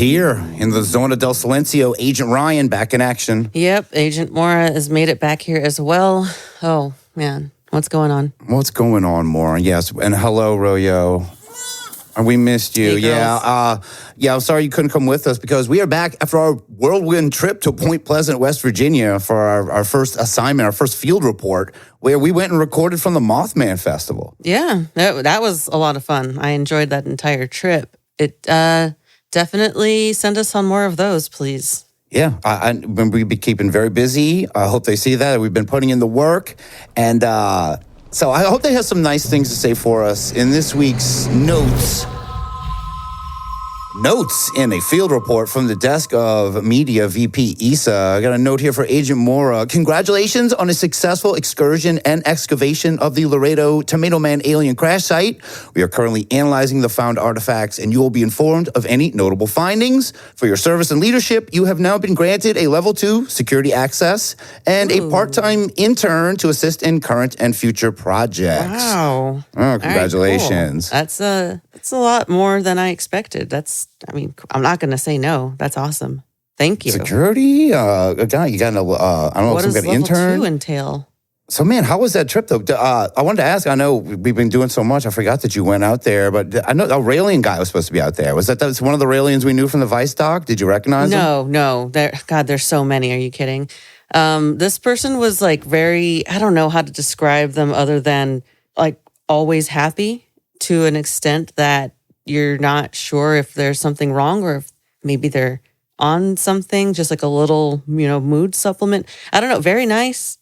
here in the Zona del Silencio. Agent Ryan back in action. Yep, Agent Mora has made it back here as well. Oh, man. What's going on? What's going on, Mora? Yes, and hello, Royo. We missed you. Hey, I'm sorry you couldn't come with us because we are back after our whirlwind trip to Point Pleasant, West Virginia for our first assignment, our first field report, where we went and recorded from the Mothman Festival. Yeah, that was a lot of fun. I enjoyed that entire trip. It definitely send us on more of those, please. Yeah, we've been keeping very busy. I hope they see that. We've been putting in the work. And so I hope they have some nice things to say for us in this week's Notes. Notes in a field report from the desk of Media VP Issa. I got a note here for Agent Mora. Congratulations on a successful excursion and excavation of the Laredo Tomato Man alien crash site. We are currently analyzing the found artifacts, and you will be informed of any notable findings. For your service and leadership, you have now been granted a level 2 security access and a part-time intern to assist in current and future projects. Wow. Oh, congratulations. Right, cool. That's a lot more than I expected. I'm not going to say no. That's awesome. Thank you. Security? You got I don't know, what some does kind of intern? level 2 entail? So, man, how was that trip, though? I wanted to ask, I know we've been doing so much, I forgot that you went out there, but I know a Raelian guy was supposed to be out there. Was that one of the Raelians we knew from the Vice doc? Did you recognize him? No. There's so many. Are you kidding? This person was like very, I don't know how to describe them other than like always happy to an extent that you're not sure if there's something wrong or if maybe they're on something, just like a little, mood supplement. I don't know. Very nice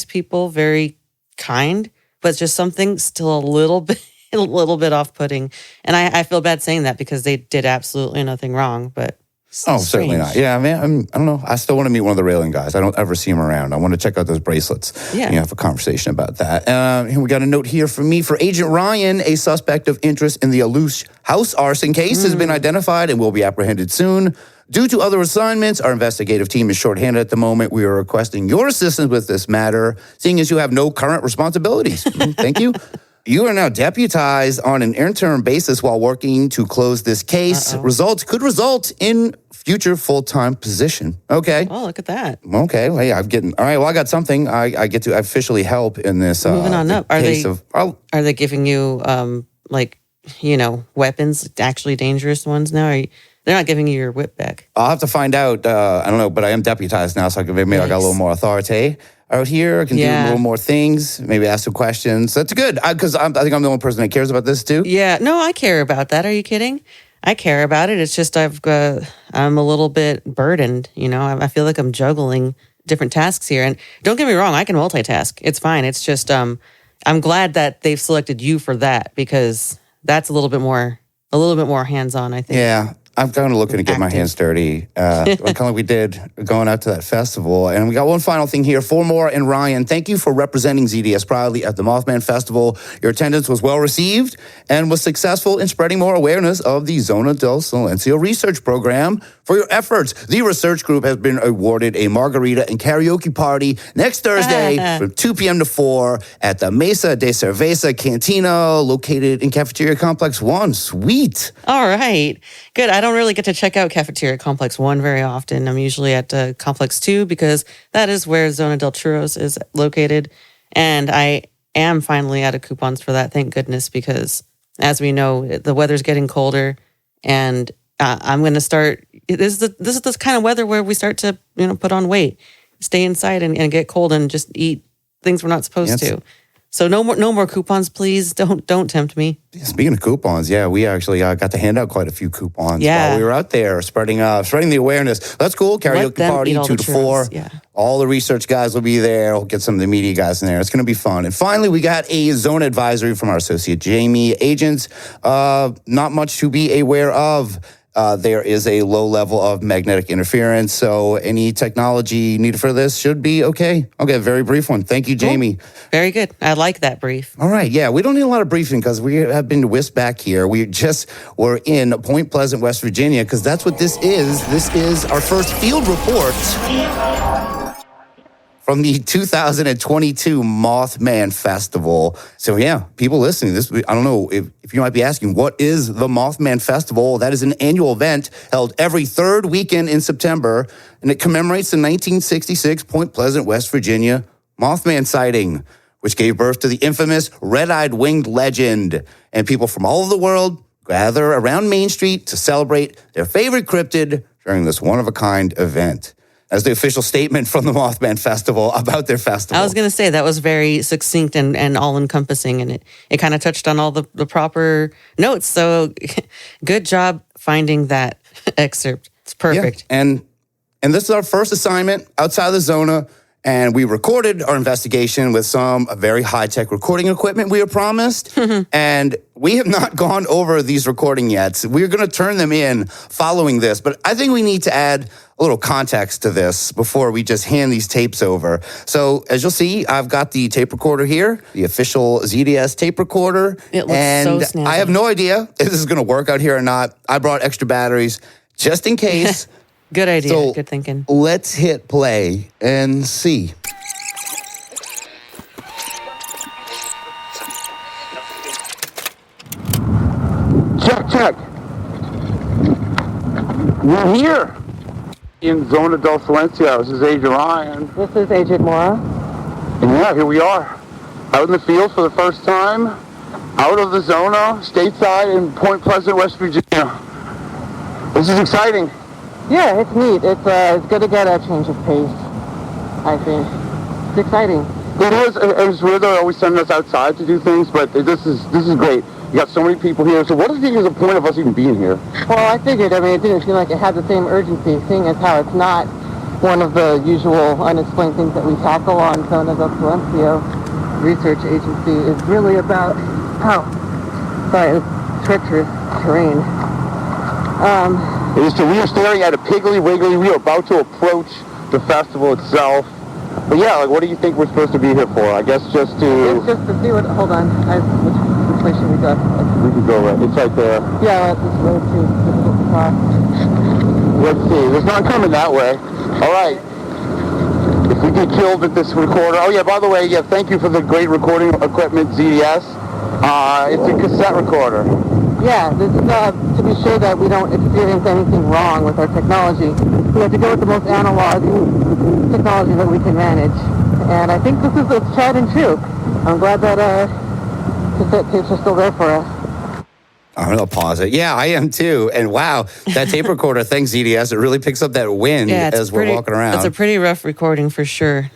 people, very kind, but just something still a little bit off-putting. And I feel bad saying that because they did absolutely nothing wrong, but certainly not. Yeah, man, I don't know. I still want to meet one of the Railing guys. I don't ever see him around. I want to check out those bracelets. Yeah. Have a conversation about that. We got a note here from me for Agent Ryan. A suspect of interest in the Alush house arson case has been identified and will be apprehended soon. Due to other assignments, our investigative team is shorthanded at the moment. We are requesting your assistance with this matter, seeing as you have no current responsibilities. Thank you. You are now deputized on an interim basis while working to close this case. Results could result in future full-time position. Okay. Oh, look at that. Okay. Well, yeah, all right. Well, I got something. I get to officially help in this. Moving on up. Are they giving you weapons, actually dangerous ones now? They're not giving you your whip back. I'll have to find out. I don't know, but I am deputized now, so maybe I got a little more authority out here. I can do a little more things, maybe ask some questions. That's good, because I think I'm the only person that cares about this, too. Yeah, no, I care about that. Are you kidding? I care about it. It's just I'm a little bit burdened, I feel like I'm juggling different tasks here. And don't get me wrong, I can multitask. It's fine. It's just I'm glad that they've selected you for that because that's a little bit more hands-on, I think. Yeah. I'm kind of looking to get my hands dirty, kind of like we did going out to that festival. And we got one final thing here for Mora and Ryan. Thank you for representing ZDS proudly at the Mothman Festival. Your attendance was well received and was successful in spreading more awareness of the Zona del Silencio research program. For your efforts, the research group has been awarded a margarita and karaoke party next Thursday from 2 p.m. to 4 at the Mesa de Cerveza Cantina located in Cafeteria Complex 1. Sweet. All right. Good. I don't really get to check out Cafeteria Complex 1 very often. I'm usually at Complex 2 because that is where Zona del Churros is located. And I am finally out of coupons for that, thank goodness, because as we know, the weather's getting colder and I'm going to start. This is this kind of weather where we start to put on weight, stay inside and get cold and just eat things we're not supposed to. So no more coupons, please. Don't tempt me. Speaking of coupons, we actually got to hand out quite a few coupons. Yeah, while we were out there spreading the awareness. That's cool. Karaoke party 2 to 4. Yeah. All the research guys will be there. We'll get some of the media guys in there. It's going to be fun. And finally, we got a zone advisory from our associate Jamie. Agents, not much to be aware of. There is a low level of magnetic interference, so any technology needed for this should be okay. Okay, very brief one. Thank you, Jamie. Cool. Very good. I like that brief. All right, we don't need a lot of briefing because we have been whisked back here. We're in Point Pleasant, West Virginia, because that's what this is. This is our first field report from the 2022 Mothman Festival. So yeah, people listening, I don't know if you might be asking, what is the Mothman Festival? That is an annual event held every third weekend in September, and it commemorates the 1966 Point Pleasant, West Virginia Mothman sighting, which gave birth to the infamous red-eyed winged legend. And people from all over the world gather around Main Street to celebrate their favorite cryptid during this one-of-a-kind event. As the official statement from the Mothman Festival about their festival. I was going to say that was very succinct and all-encompassing, and it kind of touched on all the proper notes. So good job finding that excerpt. It's perfect. Yeah. And this is our first assignment outside of the Zona, and we recorded our investigation with some very high-tech recording equipment we were promised, and we have not gone over these recording yet. We're going to turn them in following this, but I think we need to add a little context to this before we just hand these tapes over. So as you'll see, I've got the tape recorder here, the official ZDS tape recorder. It looks so snazzy. I have no idea if this is going to work out here or not. I brought extra batteries just in case. Good idea. So good thinking. Let's hit play and see. Check. We're here in Zona del Silencio. This is Agent Ryan. This is Agent Mora. And yeah, here we are. Out in the field for the first time. Out of the Zona, stateside in Point Pleasant, West Virginia. This is exciting. Yeah, it's neat. It's good to get a change of pace, I think. It's exciting. It was weird they're always sending us outside to do things, but this is great. You got so many people here. So what do you think is the point of us even being here? Well, I figured, it didn't seem like it had the same urgency, seeing as how it's not one of the usual unexplained things that we tackle on Zona del Silencio Research Agency. Is really about treacherous terrain. We are staring at a Piggly Wiggly. We are about to approach the festival itself. But yeah, what do you think we're supposed to be here for? I guess just to... It's just to see what... Hold on. Which way should we go? We can go right. It's right there. Yeah, this road too difficult to cross. Let's see. There's none coming that way. All right. If we get killed at this recorder... Oh, yeah, by the way, thank you for the great recording equipment, ZDS. It's a cassette recorder. Yeah, this is to be sure that we don't experience anything wrong with our technology. We have to go with the most analog technology that we can manage. And I think this is tried and true. I'm glad that cassette tapes are still there for us. I'm going to pause it. Yeah, I am too. And wow, that tape recorder, thanks ZDS, it really picks up that wind as we're walking around. It's a pretty rough recording for sure.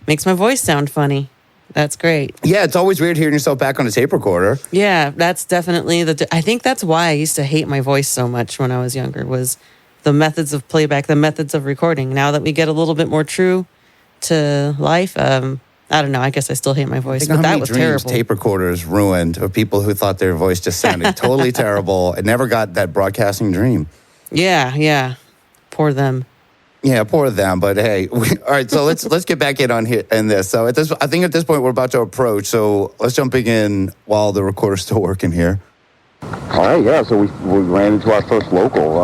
Makes my voice sound funny. That's great. Yeah, it's always weird hearing yourself back on a tape recorder. Yeah, that's definitely I think that's why I used to hate my voice so much when I was younger, was the methods of playback, the methods of recording. Now that we get a little bit more true to life, I don't know. I guess I still hate my voice, but that was terrible. Tape recorders ruined of people who thought their voice just sounded totally terrible and never got that broadcasting dream. Yeah. Poor them. Yeah, poor them. But hey, all right. So let's get back in on here in this. So I think at this point we're about to approach. So let's jump in while the recorder's still working here. All right. Yeah. So we ran into our first local.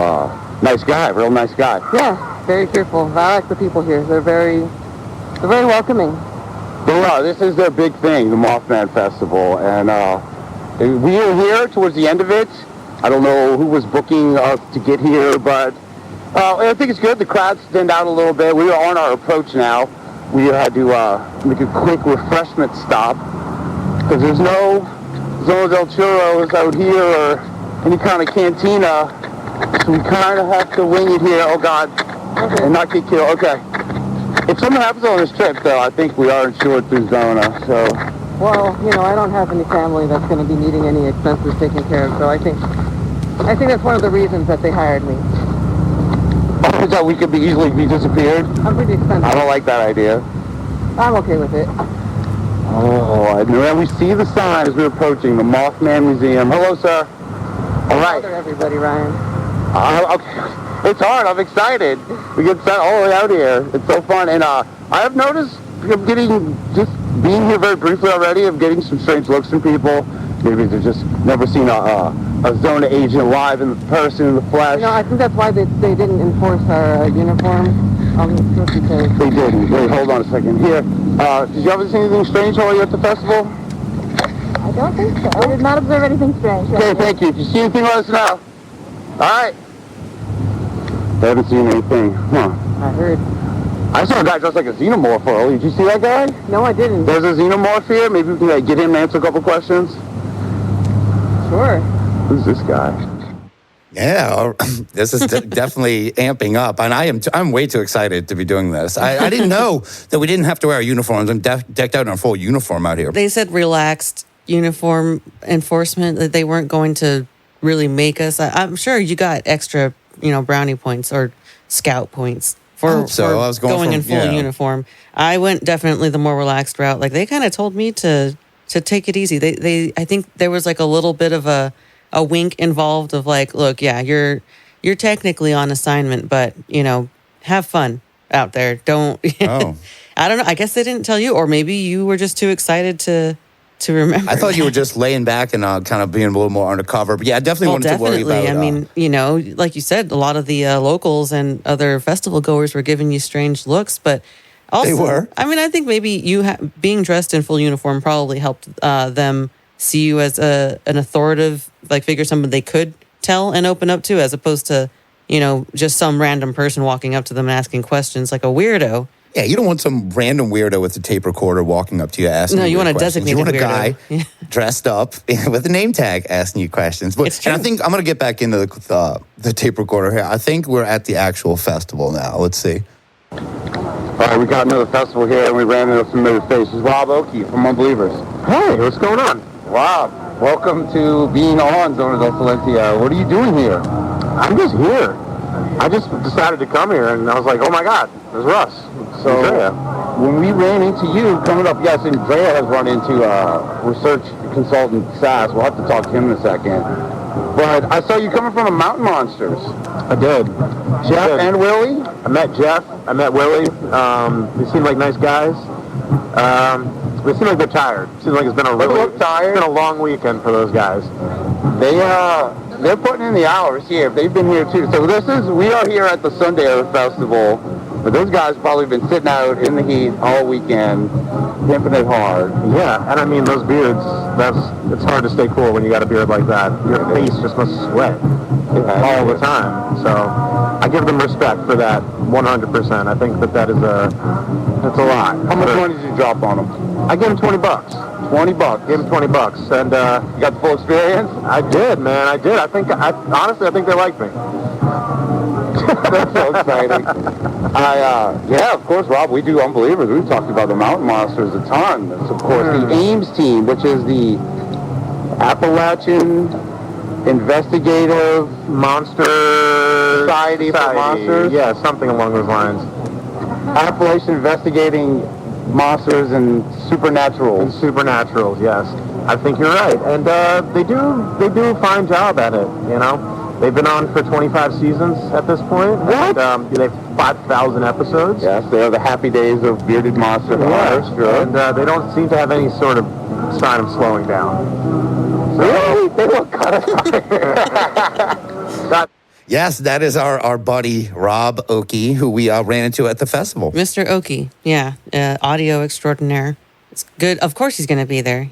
Nice guy. Real nice guy. Yeah. Very cheerful. I like the people here. They're very welcoming. Well, this is their big thing, the Mothman Festival, and we were here towards the end of it. I don't know who was booking us to get here, but. I think it's good. The crowd thinned out a little bit. We are on our approach now. We had to make a quick refreshment stop because there's no Zona del Churros out here or any kind of cantina. So we kind of have to wing it here. Oh, God. Okay. And not get killed. Okay. If something happens on this trip, though, I think we are insured through Zona. So. Well, I don't have any family that's going to be needing any expenses taken care of. So I think that's one of the reasons that they hired me. Oh, that we could easily be disappeared? I'm pretty expensive. I don't like that idea. I'm okay with it. Oh, and we see the sign as we're approaching the Mothman Museum. Hello, sir. All right. Hello, everybody, Ryan. Okay. It's hard. I'm excited. We get sent all the way out here. It's so fun. And I have noticed just being here very briefly already, of getting some strange looks from people. Maybe they've just never seen a Zona agent live in person, in the flesh. I think that's why they didn't enforce our uniform. just in case. They didn't. Wait, hold on a second. Here, did you ever see anything strange while you were at the festival? I don't think so. I did not observe anything strange. Okay, thank you. If you see anything, let us know. All right. They haven't seen anything. Huh. I heard. I saw a guy dressed like a xenomorph earlier. Did you see that guy? No, I didn't. There's a xenomorph here. Maybe we can get him to answer a couple questions. Sure. Who's this guy? Yeah, this is definitely amping up, and I'm way too excited to be doing this. I didn't know that we didn't have to wear our uniforms. I'm decked out in a full uniform out here. They said relaxed uniform enforcement, that they weren't going to really make us. I'm sure you got extra, brownie points or scout points for I was going in full uniform. I went definitely the more relaxed route. Like, they kind of told me to take it easy. I think there was like a little bit of a wink involved of like, look, yeah, you're technically on assignment, but have fun out there. Don't. Oh. I don't know. I guess they didn't tell you, or maybe you were just too excited to remember. I thought you were just laying back and kind of being a little more undercover. But yeah, I definitely wanted to worry about. I mean, like you said, a lot of the locals and other festival goers were giving you strange looks, but also, they were. I mean, I think maybe being dressed in full uniform probably helped them see you as an authoritative figure, someone they could tell and open up to, as opposed to just some random person walking up to them and asking questions like a weirdo. Yeah, you don't want some random weirdo with a tape recorder walking up to you asking. No, you want a designated weirdo. You want a guy dressed up with a name tag asking you questions. But It's true. and I think I'm going to get back into the tape recorder here. I think we're at the actual festival now. Let's see. All right, we got another festival here, and we ran into a familiar face. It's Rob Oakey from Unbelievers. Hey, what's going on? Rob, welcome to being on Zona del Silencio. What are you doing here? I'm just here. I just decided to come here, and I was like, oh my God, there's Russ. So Andrea. when we ran into you coming up, yes, Andrea has run into research consultant Sass. We'll have to talk to him in a second. But I saw you coming from the Mountain Monsters. I did. Jeff and Willie? I met Jeff. I met Willie. They seem like nice guys. They seem like they're tired. Seems like it's been a long weekend for those guys. They're putting in the hours here. They've been here too. So we are here at the Sunday Festival, but those guys have probably been sitting out in the heat all weekend, pimping it hard. Yeah, and I mean those beards. It's hard to stay cool when you got a beard like that. Your face just must sweat all the time. So I give them respect for that 100%. I think that is that's a lot. How much money did you drop on them? I give them $20. $20. Give them $20, and You got the full experience? I did, man. I did. Honestly, I think they liked me. That's so exciting. Yeah, of course, Rob, we do Unbelievers. We've talked about the Mountain Monsters a ton. That's, of course, the Ames team, which is the Appalachian Investigative Monster Society for Monsters. Yeah, something along those lines. Appalachian Investigating Monsters and Supernaturals. Supernaturals, yes. I think you're right. And they do a fine job at it, They've been on for 25 seasons at this point. What? And, they have 5,000 episodes. Yes, they are the happy days of bearded monster. Yeah, Sure. and they don't seem to have any sort of sign of slowing down. Really? They look kind of Yes, that is our buddy Rob Oakey, who we ran into at the festival. Mr. Oakey, yeah, audio extraordinaire. It's good. Of course he's going to be there,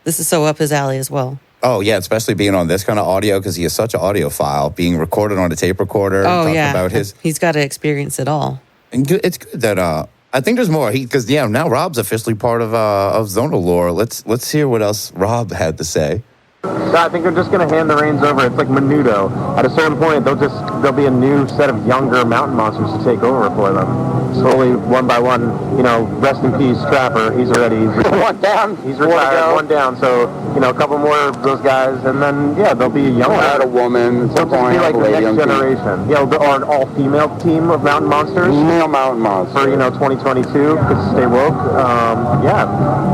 This is so up his alley as well. Oh, yeah, especially being on this kind of audio, because he is such an audiophile, being recorded on a tape recorder. Oh, talking yeah. About He's got to experience it all. And it's good that I think there's more. Because now Rob's officially part of Zona Lore. Let's hear what else Rob had to say. So I think they're just going to hand the reins over. It's like Menudo. At a certain point, there'll be a new set of younger mountain monsters to take over for them. Slowly, one by one, rest in peace, Trapper. He's already one down. He's retired, one down. So, a couple more of those guys, and then, there'll be a young Add a woman. It'll just be like the next generation. Yeah, or an all-female team of mountain monsters. Female mountain monsters. For, 2022, because stay woke. Yeah,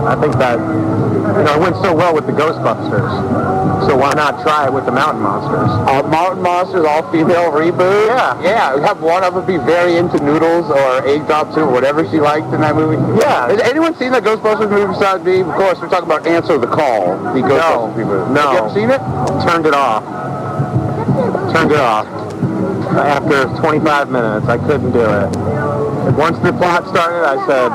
I think that, it went so well with the Ghostbusters. So why not try it with the Mountain Monsters? Mountain Monsters, all-female reboot? Yeah, we have one of them be very into noodles or egg drop soup or whatever she liked in that movie. Yeah. Has anyone seen the Ghostbusters movie besides me? Of course, we're talking about Answer the Call, the Ghostbusters reboot. No. Have you ever seen it? Turned it off. After 25 minutes. I couldn't do it. Once the plot started, I said,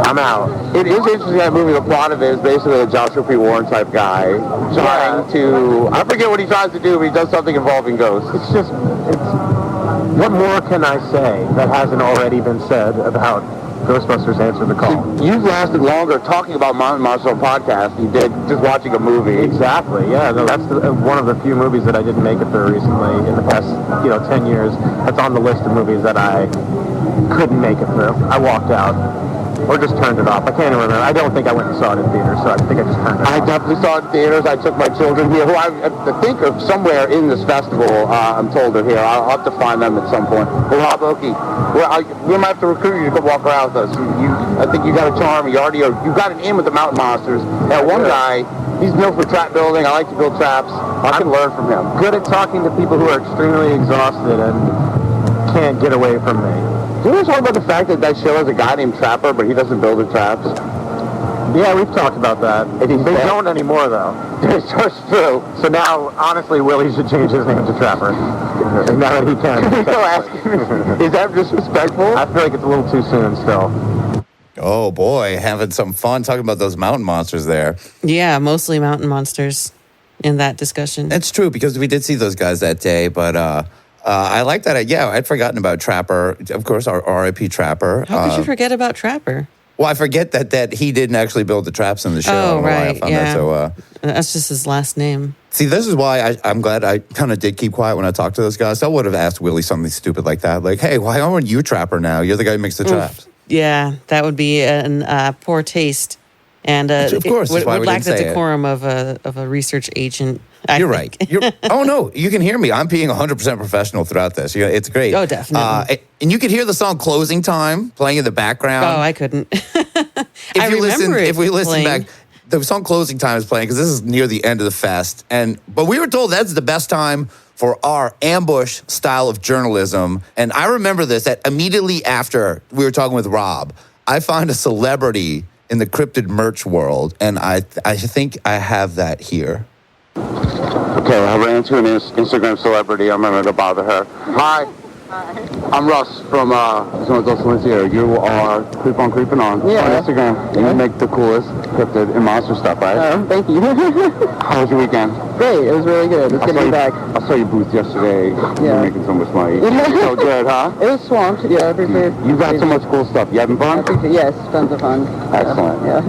I'm out. It is interesting, that movie. The plot of it is basically a Joshua P. Warren type guy trying to, I forget what he tries to do, but he does something involving ghosts. What more can I say that hasn't already been said about Ghostbusters Answer the Call? You've lasted longer talking about Mountain Monster on podcast than you did just watching a movie. Exactly, yeah. No, that's one of the few movies that I didn't make it through recently in the past, 10 years. That's on the list of movies that I couldn't make it through. I walked out. Or just turned it off. I can't even remember. I don't think I went and saw it in theaters, so I think I just turned it off. I definitely saw it in theaters. I took my children here, who I think are somewhere in this festival. I'm told they're here. I'll have to find them at some point. Well, Rob Oakey, we might have to recruit you to come walk around with us. I think you got a charm. You got an in with the Mountain Monsters. Now, one guy, he's built for trap building. I like to build traps. I can learn from him. Good at talking to people who are extremely exhausted and can't get away from me. Do you ever talk about the fact that show has a guy named Trapper, but he doesn't build the traps? Yeah, we've talked about that. They don't anymore, though. It's just true. So now, honestly, Willie should change his name to Trapper. Now that he can. So asking, is that disrespectful? I feel like it's a little too soon still. Oh, boy, having some fun talking about those mountain monsters there. Yeah, mostly mountain monsters in that discussion. That's true, because we did see those guys that day, but I like that. I'd forgotten about Trapper. Of course, our R.I.P. Trapper. How could you forget about Trapper? Well, I forget that he didn't actually build the traps in the show. I Oh, don't know why I right. found Yeah. that so, That's just his last name. see, this is why I'm glad I kind of did keep quiet when I talked to those guys. I would have asked Willie something stupid like that. Like, hey, why aren't you Trapper now? You're the guy who makes the traps. Yeah, that would be an poor taste. And Of course, it that's why would we lack the didn't say it. decorum of a research agent. I You're think. right. Oh, no, you can hear me. I'm being 100% professional throughout this. It's great. Oh, definitely. And you can hear the song Closing Time playing in the background. Oh, I couldn't. If we listen playing. back, the song Closing Time is playing because this is near the end of the fest. But we were told that's the best time for our ambush style of journalism. And I remember this, that immediately after we were talking with Rob, I found a celebrity in the cryptid merch world, and I think I have that here. Okay, I ran into an Instagram celebrity. I'm not going to bother her. Hi. I'm Russ from Silencio. You are Creeping On Instagram. And you make the coolest cryptid and monster stuff, right? Thank you. How was your weekend? Great. It was really good. It's good to be back. I saw your booth yesterday. Yeah. You're making so much money. So good, huh? It was swamped. Yeah, I appreciate it. You got so much cool stuff. You having I fun? appreciate Yes, tons of fun. Excellent. Yeah.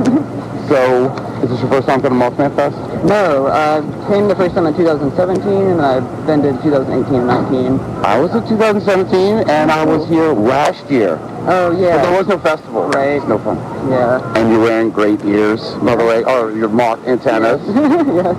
So, is this your first time to the Mothman Fest? No, came the first time in 2017, and I've been to 2018 and 19. I was in 2017, and I was here last year. Oh, yeah. But there was no festival. Right. It's no fun. Yeah. And you're wearing great ears, by the way, or your moth antennas. Yeah.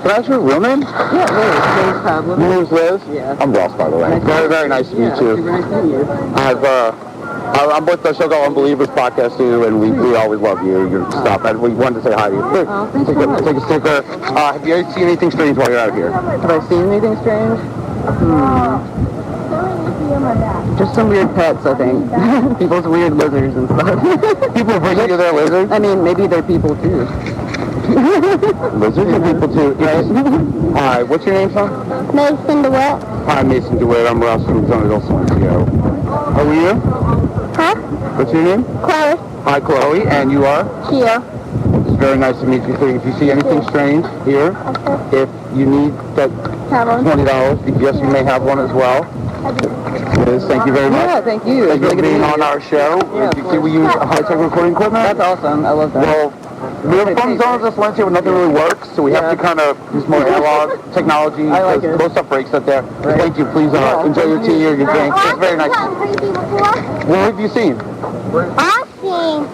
Can I ask your real name? Yeah, Liz Pablo. Your name's Liz? Yeah. I'm Ross, by the way. Nice to Very, meet very nice to meet you. Super nice to meet you. I'm with the show called Unbelievers podcast too, and we always love you, your stuff, and we wanted to say hi to you. Here, Oh, thanks so much. take a sticker. Have you seen anything strange while you're out here? Have I seen anything strange? Just some weird pets, I think. People's weird lizards and stuff. People bring you their lizards? I mean, maybe they're people too. Lizards are people too. Right. Hi, what's your name, son? Mason DeWitt. Hi, Mason DeWitt. I'm Russ from Zone Adult Silencio. How are you? Huh? What's your name? Chloe. Hi, Chloe, and you are? Kia. It's very nice to meet you. So if you see anything strange here, if you need that $20, yes, you may have one as well. Liz, thank you very much. Yeah, thank you. Thank you for being on our show. Yeah, You see, we use high-tech recording equipment. That's awesome. I love that. Well, we have fun zones at Silencio where nothing really works, so we have to kind of use more analog technology. I like because it. most stuff breaks out there. Right. Thank you. Please enjoy your tea or your drink. It's very nice. What have you seen? I seen,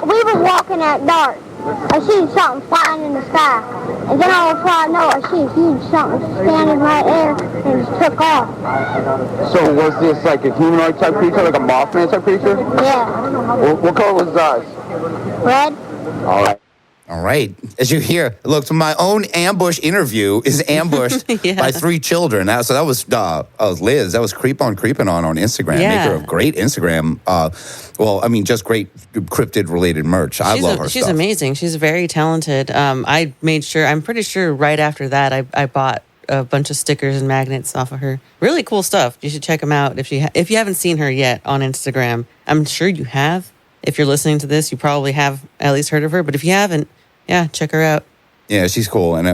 we were walking at dark. I seen something flying in the sky. And then all before I know, I seen huge something standing right there and it just took off. So was this like a humanoid type creature, like a Mothman type creature? Yeah. What color was his eyes? Red? All right. All right. As you hear, look, so my own ambush interview is ambushed Yeah. by 3 children. So that was Liz. That was Creeping On Instagram. Yeah. Maker of great Instagram. Just great cryptid-related merch. I love her She's stuff. amazing. She's very talented. I'm pretty sure right after that, I bought a bunch of stickers and magnets off of her. Really cool stuff. You should check them out if you haven't seen her yet on Instagram. I'm sure you have. If you're listening to this, you probably have at least heard of her. But if you haven't, yeah, check her out. Yeah, she's cool, and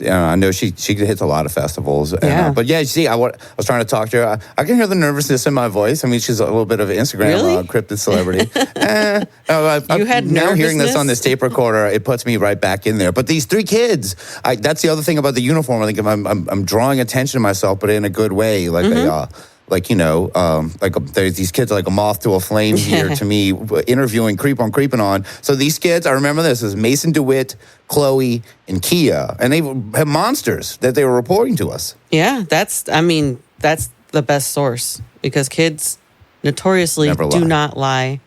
I know she hits a lot of festivals. And, but yeah, you see, I was trying to talk to her. I can hear the nervousness in my voice. I mean, she's a little bit of an Instagram cryptid celebrity. You had now hearing this nervousness? on this tape recorder, it puts me right back in there. But these 3 kids, that's the other thing about the uniform. I think I'm drawing attention to myself, but in a good way, like there's these kids are like a moth to a flame here to me, interviewing Creeping On. So these kids, I remember this is Mason DeWitt, Chloe, and Kia, and they have monsters that they were reporting to us. Yeah, that's the best source because kids notoriously do not lie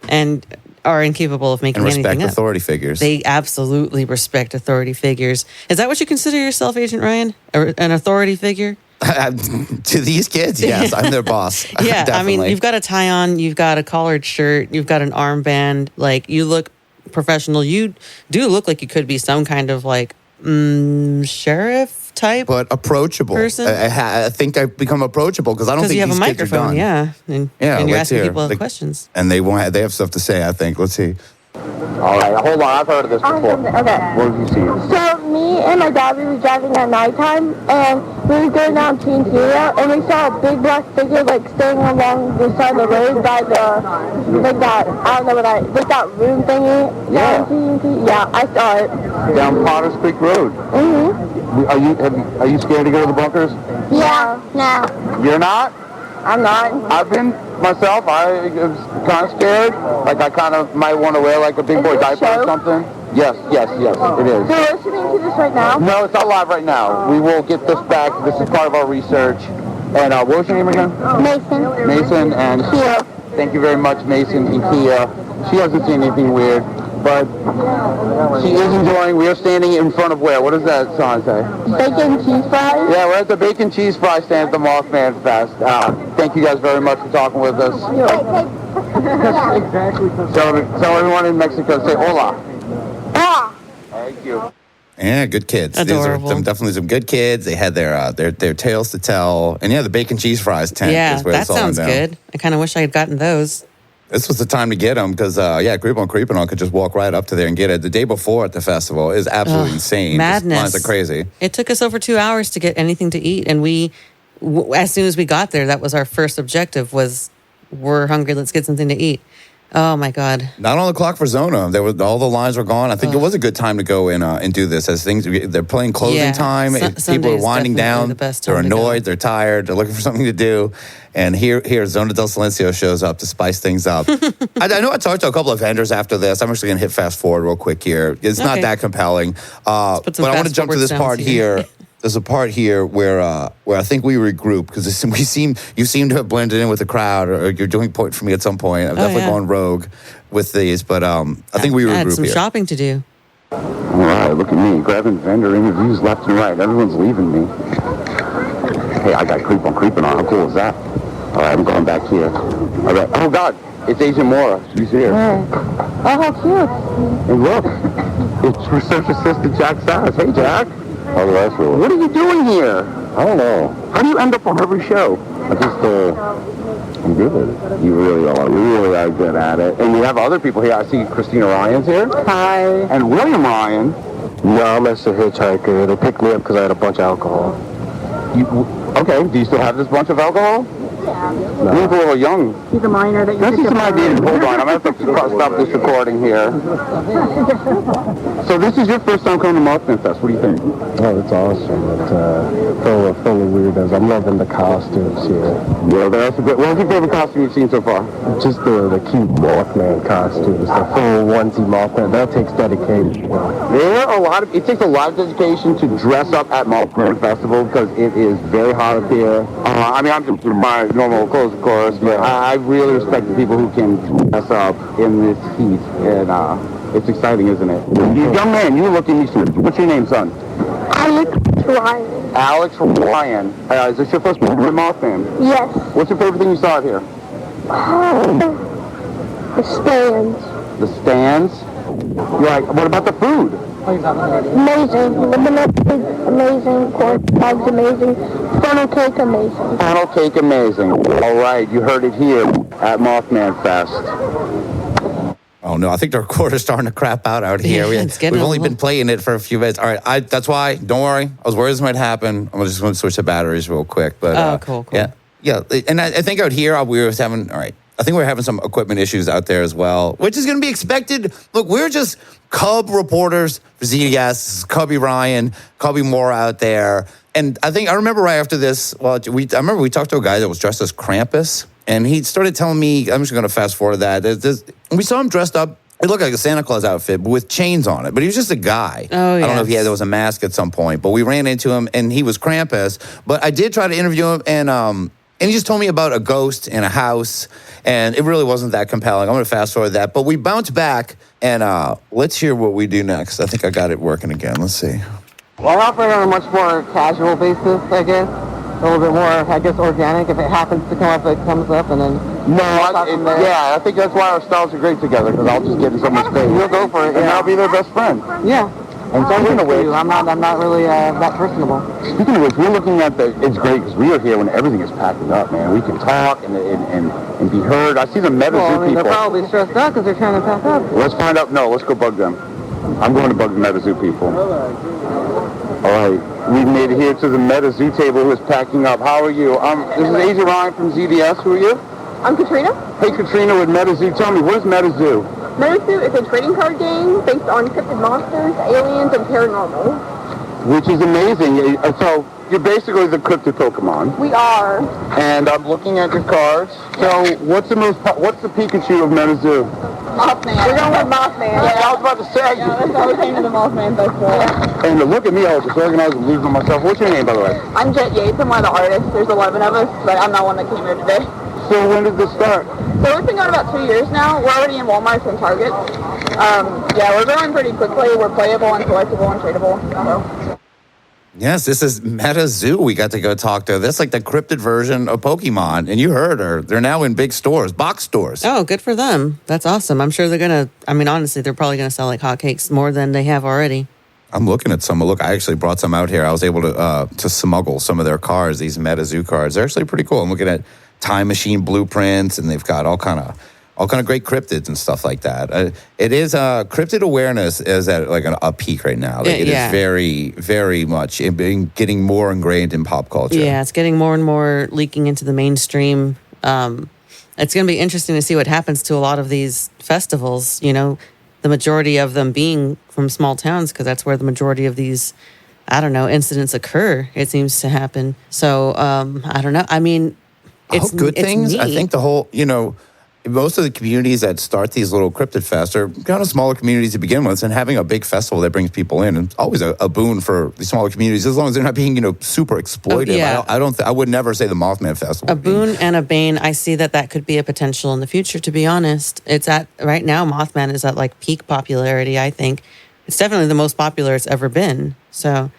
and are incapable of making anything up. And respect authority figures. They absolutely respect authority figures. Is that what you consider yourself, Agent Ryan? An authority figure? To these kids, yes, I'm their boss. Yeah, Definitely. I mean, you've got a tie on, you've got a collared shirt, you've got an armband. Like, you look professional. You do look like you could be some kind of like sheriff type, but approachable person. I think I've become approachable because I don't think you have these a kids are done. microphone, and you're asking people questions, and they won't. They have stuff to say. I think. Let's see. All right, hold on. I've heard of this before. Okay. What have you seen? So me and my dad, we were driving at nighttime, and we were going down Area, and we saw a big black figure like staying along the side of the road by the like that. I don't know what like that room thingy. Yeah. Yeah, I saw it. Down Potters Creek Road. Mhm. Are you scared to go to the bunkers? Yeah. No. You're not? I'm not. I've been myself. I was kind of scared. Like I kind of might want to wear like a big boy diaper or something. Yes, it is. So you're listening to this right now? No, it's not live right now. We will get this back. This is part of our research. And what was your name again? Mason. Mason and Kia. Thank you very much, Mason and Kia. She hasn't seen anything weird, but she is enjoying. We are standing in front of where? What does that sign say? Bacon cheese fries? Yeah, we're at the Bacon Cheese Fry stand at the Mothman Fest. Thank you guys very much for talking with us. Tell everyone in Mexico, say hola. Ah. Thank you. Yeah, good kids. Adorable. These are definitely some good kids. They had their tales to tell, and yeah, the bacon cheese fries tent. Yeah, is where that it's all sounds down. good. I kind of wish I had gotten those. This was the time to get them because, Creeping On could just walk right up to there and get it. The day before at the festival is absolutely insane. Madness. Just lines are crazy. It took us over 2 hours to get anything to eat, and as soon as we got there, that was our first objective. We're hungry. Let's get something to eat. Oh my God! Not on the clock for Zona. All the lines were gone. I think it was a good time to go in and do this. As they're playing closing time. People are winding down. They're annoyed. They're tired. They're looking for something to do. And here, Zona del Silencio shows up to spice things up. I know I talked to a couple of vendors after this. I'm actually going to hit fast forward real quick here. It's not that compelling. But I want to jump to this part here. There's a part here where I think we regroup because you seem to have blended in with the crowd, or you're doing point for me at some point. I've definitely gone rogue with these, but I think we regroup I had some here. shopping to do. All right, look at me grabbing vendor interviews left and right. Everyone's leaving me. Hey, I got Creeping On. How cool is that? All right, I'm going back here. All right. Oh God, it's Agent Mora. She's here. Oh, how cute. And look, it's Research Assistant Jack Sass. Hey, Jack. How do I feel? What are you doing here? I don't know. How do you end up on every show? I just, I'm good at it. You really are. You really are good at it. And we have other people here. I see Christina Ryan's here. Hi. And William Ryan. No, I'm just a hitchhiker. They picked me up because I had a bunch of alcohol. Okay, do you still have this bunch of alcohol? You look a little young. He's a minor that you Let's see some ideas. Hold on, I'm going to have to stop this recording here. So this is your first time coming to Mothman Fest. What do you think? Oh, it's awesome. It's full of weirdos. I'm loving the costumes here. Yeah, that's a good. What's your favorite costume you've seen so far? Just the cute Mothman costumes, the full onesie Mothman. That takes dedication. It takes a lot of dedication to dress up at Mothman Festival because it is very hot up here. I'm just in my normal clothes, of course, but I really respect the people who can dress up in this heat, and it's exciting, isn't it? You young man, you look at me, son. What's your name, son? Alex Ryan. Alex Ryan. Is this your first time to Mothman? Yes. What's your favorite thing you saw out here? The stands. The stands? You're like, what about the food? Amazing. The banana is amazing. Corn dog's amazing. Funnel cake amazing. Funnel cake amazing. All right, you heard it here at Mothman Fest. Oh no, I think the recorder's starting to crap out here. Yeah, it's getting We've only a been playing it for a few minutes. All right, that's why. Don't worry. I was worried this might happen. I'm just going to switch the batteries real quick. But cool. Yeah. And I think out here we were having. All right, I think we're having some equipment issues out there as well, which is going to be expected. Look, we're just Cub reporters for ZDS, Cubby Ryan, Cubby Mora out there. And I remember right after this, I remember we talked to a guy that was dressed as Krampus, and he started telling me, I'm just going to fast forward that. We saw him dressed up. It looked like a Santa Claus outfit, but with chains on it. But he was just a guy. Oh, I don't know if there was a mask at some point, but we ran into him, and he was Krampus. But I did try to interview him, and he just told me about a ghost in a house, and it really wasn't that compelling. I'm going to fast forward that. But we bounced back, and let's hear what we do next. I think I got it working again. Let's see. Well, I operate on a much more casual basis, I guess. A little bit more, I guess, organic. If it happens to come up, it comes up, and then... I think that's why our styles are great together, because I'll just get in someone's face. You'll go for it, and I'll be their best friend. Yeah. And speaking of which, I'm not really that personable. Speaking of which, we're looking at it's great because we are here when everything is packing up, man. We can talk and be heard. I see the MetaZoo people. They're probably stressed out because they're trying to pack up. Let's find out. No, let's go bug them. I'm going to bug the MetaZoo people. All right, we've made it here to the MetaZoo table who is packing up. How are you? This is Asia Ryan from ZDS. Who are you? I'm Katrina. Hey, Katrina with MetaZoo. Tell me, what is MetaZoo? MetaZoo is a trading card game based on cryptid monsters, aliens, and paranormal. Which is amazing. So you're basically the cryptid Pokemon. We are. And I'm looking at your cards. So what's the Pikachu of MetaZoo? Mothman. We're going with Mothman. Yeah, I was about to say. Yeah, that's why we came to the Mothman Festival. And look at me, I was disorganized and losing myself. What's your name, by the way? I'm Jet Yates. I'm one of the artists. There's 11 of us, but I'm not one that came here today. So when did this start? So we've been going about 2 years now. We're already in Walmart and Target. We're growing pretty quickly. We're playable and collectible and tradable. So. Yes, this is MetaZoo we got to go talk to. That's like the cryptid version of Pokemon. And you heard her. They're now in big stores, box stores. Oh, good for them. That's awesome. I'm sure they're going to, honestly, they're probably going to sell like hotcakes more than they have already. I'm looking at some. Look, I actually brought some out here. I was able to smuggle some of their cards, these MetaZoo cards. They're actually pretty cool. I'm looking at time machine blueprints, and they've got all kind of great cryptids and stuff like that. It is cryptid awareness is at like a peak right now. It is very, very much getting more ingrained in pop culture. Yeah, it's getting more and more leaking into the mainstream. It's going to be interesting to see what happens to a lot of these festivals. You know, the majority of them being from small towns because that's where the majority of these, incidents occur. It seems to happen. So I don't know. It's good things. I think the whole, most of the communities that start these little cryptid fests are kind of smaller communities to begin with, and having a big festival that brings people in is always a boon for the smaller communities, as long as they're not being, super exploitive. Yeah. I would never say the Mothman Festival. A boon and a bane. I see that could be a potential in the future, to be honest. It's right now, Mothman is at like peak popularity, I think. It's definitely the most popular it's ever been. So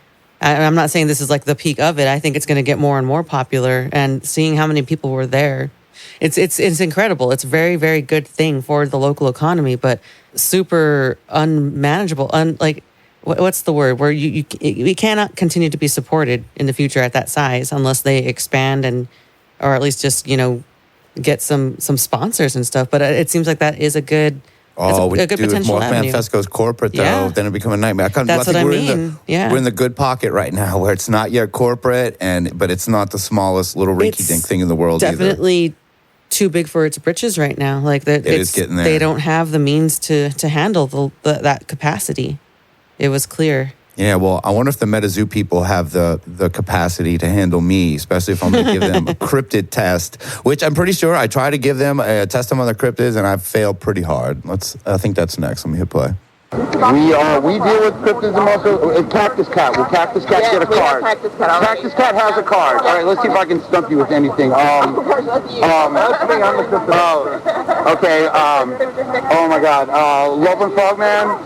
I'm not saying this is like the peak of it. I think it's going to get more and more popular, and seeing how many people were there, it's incredible. It's a very, very good thing for the local economy, but super unmanageable. What's the word? Where you cannot continue to be supported in the future at that size unless they expand or at least just get some sponsors and stuff. But it seems like that is a good. Oh, a good potential Mothman avenue. Fest goes corporate, though, Yeah. then it become a nightmare. That's what I mean. We're in the good pocket right now, where it's not yet corporate, but it's not the smallest little rinky-dink thing in the world definitely too big for its britches right now. Like that, is getting there. They don't have the means to handle that capacity. It was clear. Yeah, well, I wonder if the MetaZoo people have the capacity to handle me, especially if I'm going to give them a cryptid test, which I'm pretty sure I try to give them a test them on their cryptids, and I've failed pretty hard. I think that's next. Let me hit play. We deal with cryptids and also Cactus Cat. Will Cactus Cat get a card? Cactus Cat. Cactus Cat has a card. All right, let's see if I can stump you with anything. Of course, that's you. That's me. I'm the cryptid. Okay. Oh my God. Love and Frogman.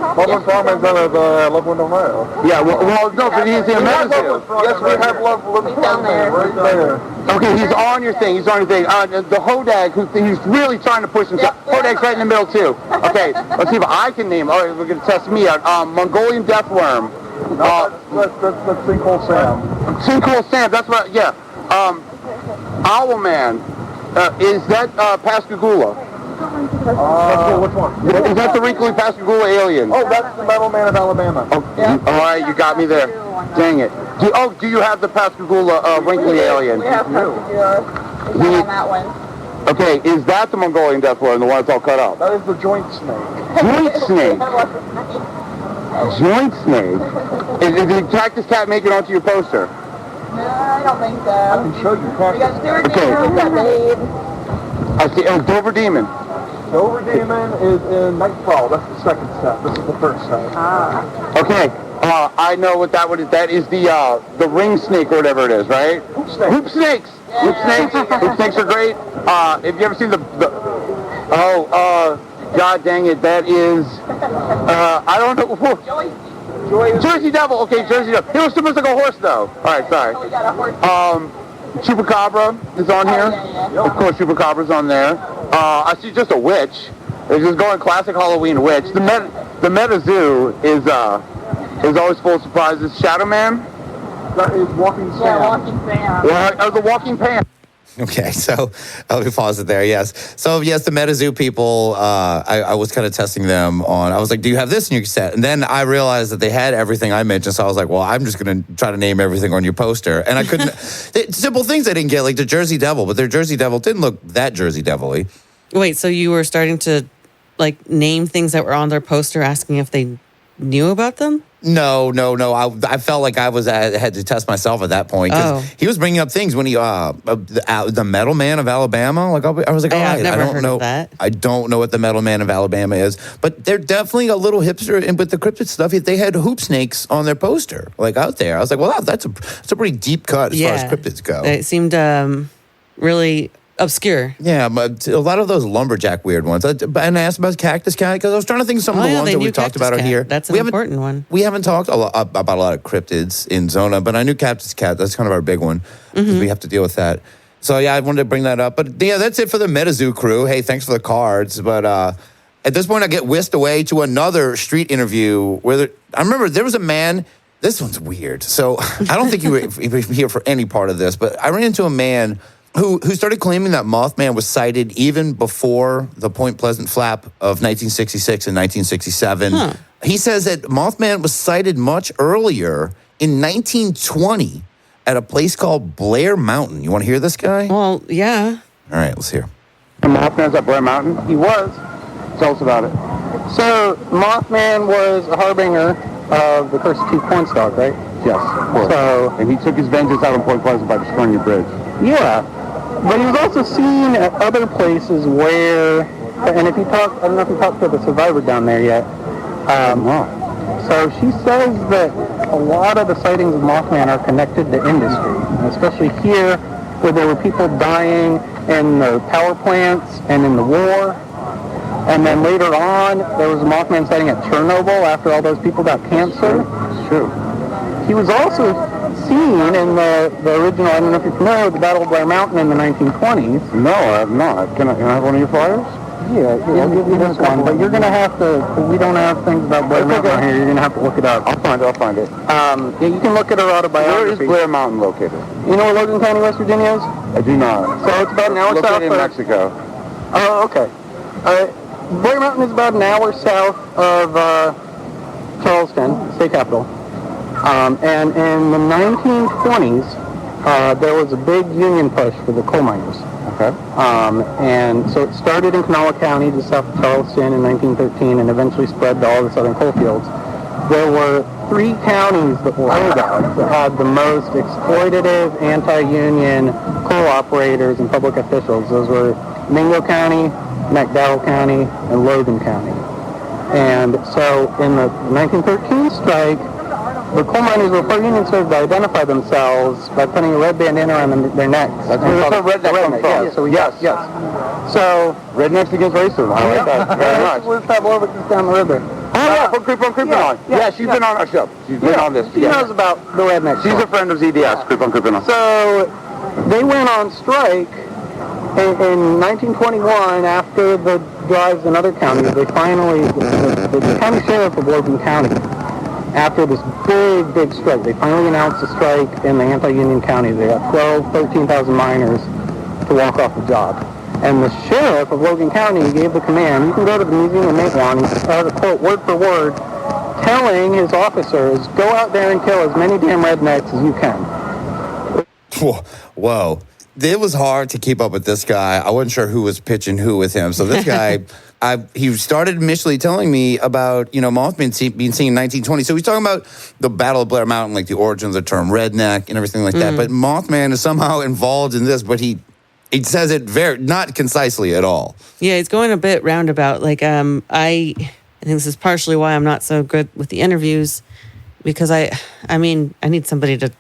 Loveland Farm is Loveland, Ohio. Yeah, well, no, but he's in Medicine. Yes, we have Loveland Farm right there. Okay, he's on your thing. The Hodag, he's really trying to push himself. Hodag's right in the middle, too. Okay, let's see if I can name. All right, we're going to test me out. Mongolian Deathworm. That's Sinkhole Sam. Sinkhole Sam, that's what, yeah. Owlman. Is that Pascagoula? Which one? Is that the wrinkly Pascagoula alien? Oh, that's the Metal Man of Alabama. Oh, yeah. All right, you got me there. Dang it. Do you have the Pascagoula wrinkly alien? We have Pascagoula. It's not on that one. Okay, is that the Mongolian Deathworm, the one that's all cut up? That is the joint snake. Joint snake? Joint snake? Is the Cactus Cat make it onto your poster? No, I don't think so. I can show you. We got Stuart Okay. Dean, we got Babe. I see. Oh, Dover Demon. Dover Demon is in Nightfall. That's the second step. This is the first step. Okay. I know what that one is. That is the ring snake or whatever it is, right? Hoop snake. Hoop snakes. Yeah. Hoop snakes. Hoop snakes are great. Have you ever seen the God dang it, that is I don't know. Jersey Devil. Okay, Jersey Devil. He was supposed to go horse though. All right, sorry. We got a horse. Chupacabra is on here. Yeah. Of course, Chupacabra's on there. I see just a witch. They're just going classic Halloween witch. The Meta Zoo is always full of surprises. Shadow Man. That is Walking Sam. Yeah, Walking Sam. Or the Walking Pan. Okay, so let me pause it there. Yes. So, yes, the MetaZoo people, I was kind of testing them on, I was like, do you have this in your set? And then I realized that they had everything I mentioned. So I was like, well, I'm just going to try to name everything on your poster. And I couldn't, simple things I didn't get, like the Jersey Devil, but their Jersey Devil didn't look that Jersey Devil-y. Wait, so you were starting to like name things that were on their poster, asking if they knew about them? No. I felt like I had to test myself at that point because he was bringing up things when he the Metal Man of Alabama. Like I was like, I've never heard know of that. I don't know what the Metal Man of Alabama is, but they're definitely a little hipster. And with the cryptid stuff, they had hoop snakes on their poster, like out there. I was like, well, that's a pretty deep cut as far as cryptids go. It seemed really obscure. Yeah, but a lot of those lumberjack weird ones. And I asked about Cactus Cat because I was trying to think of some of the ones that we talked about here. That's an important one. We haven't talked about a lot of cryptids in Zona, but I knew Cactus Cat. That's kind of our big one because we have to deal with that. So yeah, I wanted to bring that up. But yeah, that's it for the MetaZoo crew. Hey, thanks for the cards. But at this point, I get whisked away to another street interview where I remember there was a man. This one's weird. So I don't think you were here for any part of this, but I ran into a man who started claiming that Mothman was sighted even before the Point Pleasant flap of 1966 and 1967. Huh. He says that Mothman was sighted much earlier in 1920 at a place called Blair Mountain. You want to hear this guy? Well, yeah. All right, let's hear. The Mothman's at Blair Mountain? He was. Tell us about it. So, Mothman was a harbinger of the Curse of Chief Cornstalk, right? Yes, of course. So, and he took his vengeance out on Point Pleasant by destroying your bridge. yeah. But he was also seen at other places where, and if you talk, I don't know if you talked to the survivor down there yet. So she says that a lot of the sightings of Mothman are connected to industry, especially here where there were people dying in the power plants and in the war. And then later on, there was a Mothman sighting at Chernobyl after all those people got cancer. It's true. He was also seen in the original, I don't know if you're familiar with the Battle of Blair Mountain in the 1920s. No, I have not. Can I have one of your flyers? Yeah, I'll give you this one, but you're going to have to, we don't have things about Blair Mountain on here, you're going to have to look it up. I'll find it. Yeah, you can look at her autobiography. Where is Blair Mountain located? You know where Logan County, West Virginia is? I do not. So it's about an hour south Located in of Mexico. Oh, okay. Blair Mountain is about an hour south of Charleston, state capital. And in the 1920s, there was a big union push for the coal miners. Okay. And so it started in Kanawha County, just south of Charleston in 1913, and eventually spread to all the southern coal fields. There were 3 counties that were holdouts that had the most exploitative, anti-union coal operators and public officials. Those were Mingo County, McDowell County, and Logan County. And so in the 1913 strike, the coal miners were part union served to identify themselves by putting a red bandana around their necks. That's where the redneck comes from. Yeah, so yes. So rednecks against racism. I like that very much. We'll have more of it just down the river. From Creep on Creeping On. Yeah, she's been on our show. She's been on this. She knows about the redneck. She's a friend of ZDS, Creep on Creeping On. So they went on strike in 1921 after the drives in other counties. They finally, the county sheriff of Logan County, after this big strike, they finally announced a strike in the anti-union county. They got 13,000 miners to walk off the job. And the sheriff of Logan County gave the command, you can go to the museum in Matewan, quote, word for word, telling his officers, go out there and kill as many damn rednecks as you can. Whoa. It was hard to keep up with this guy. I wasn't sure who was pitching who with him. So this guy, he started initially telling me about, Mothman being seen in 1920. So he's talking about the Battle of Blair Mountain, like the origin of the term redneck and everything like that. But Mothman is somehow involved in this, but he says it not concisely at all. Yeah, he's going a bit roundabout. Like, I think this is partially why I'm not so good with the interviews, because I need somebody to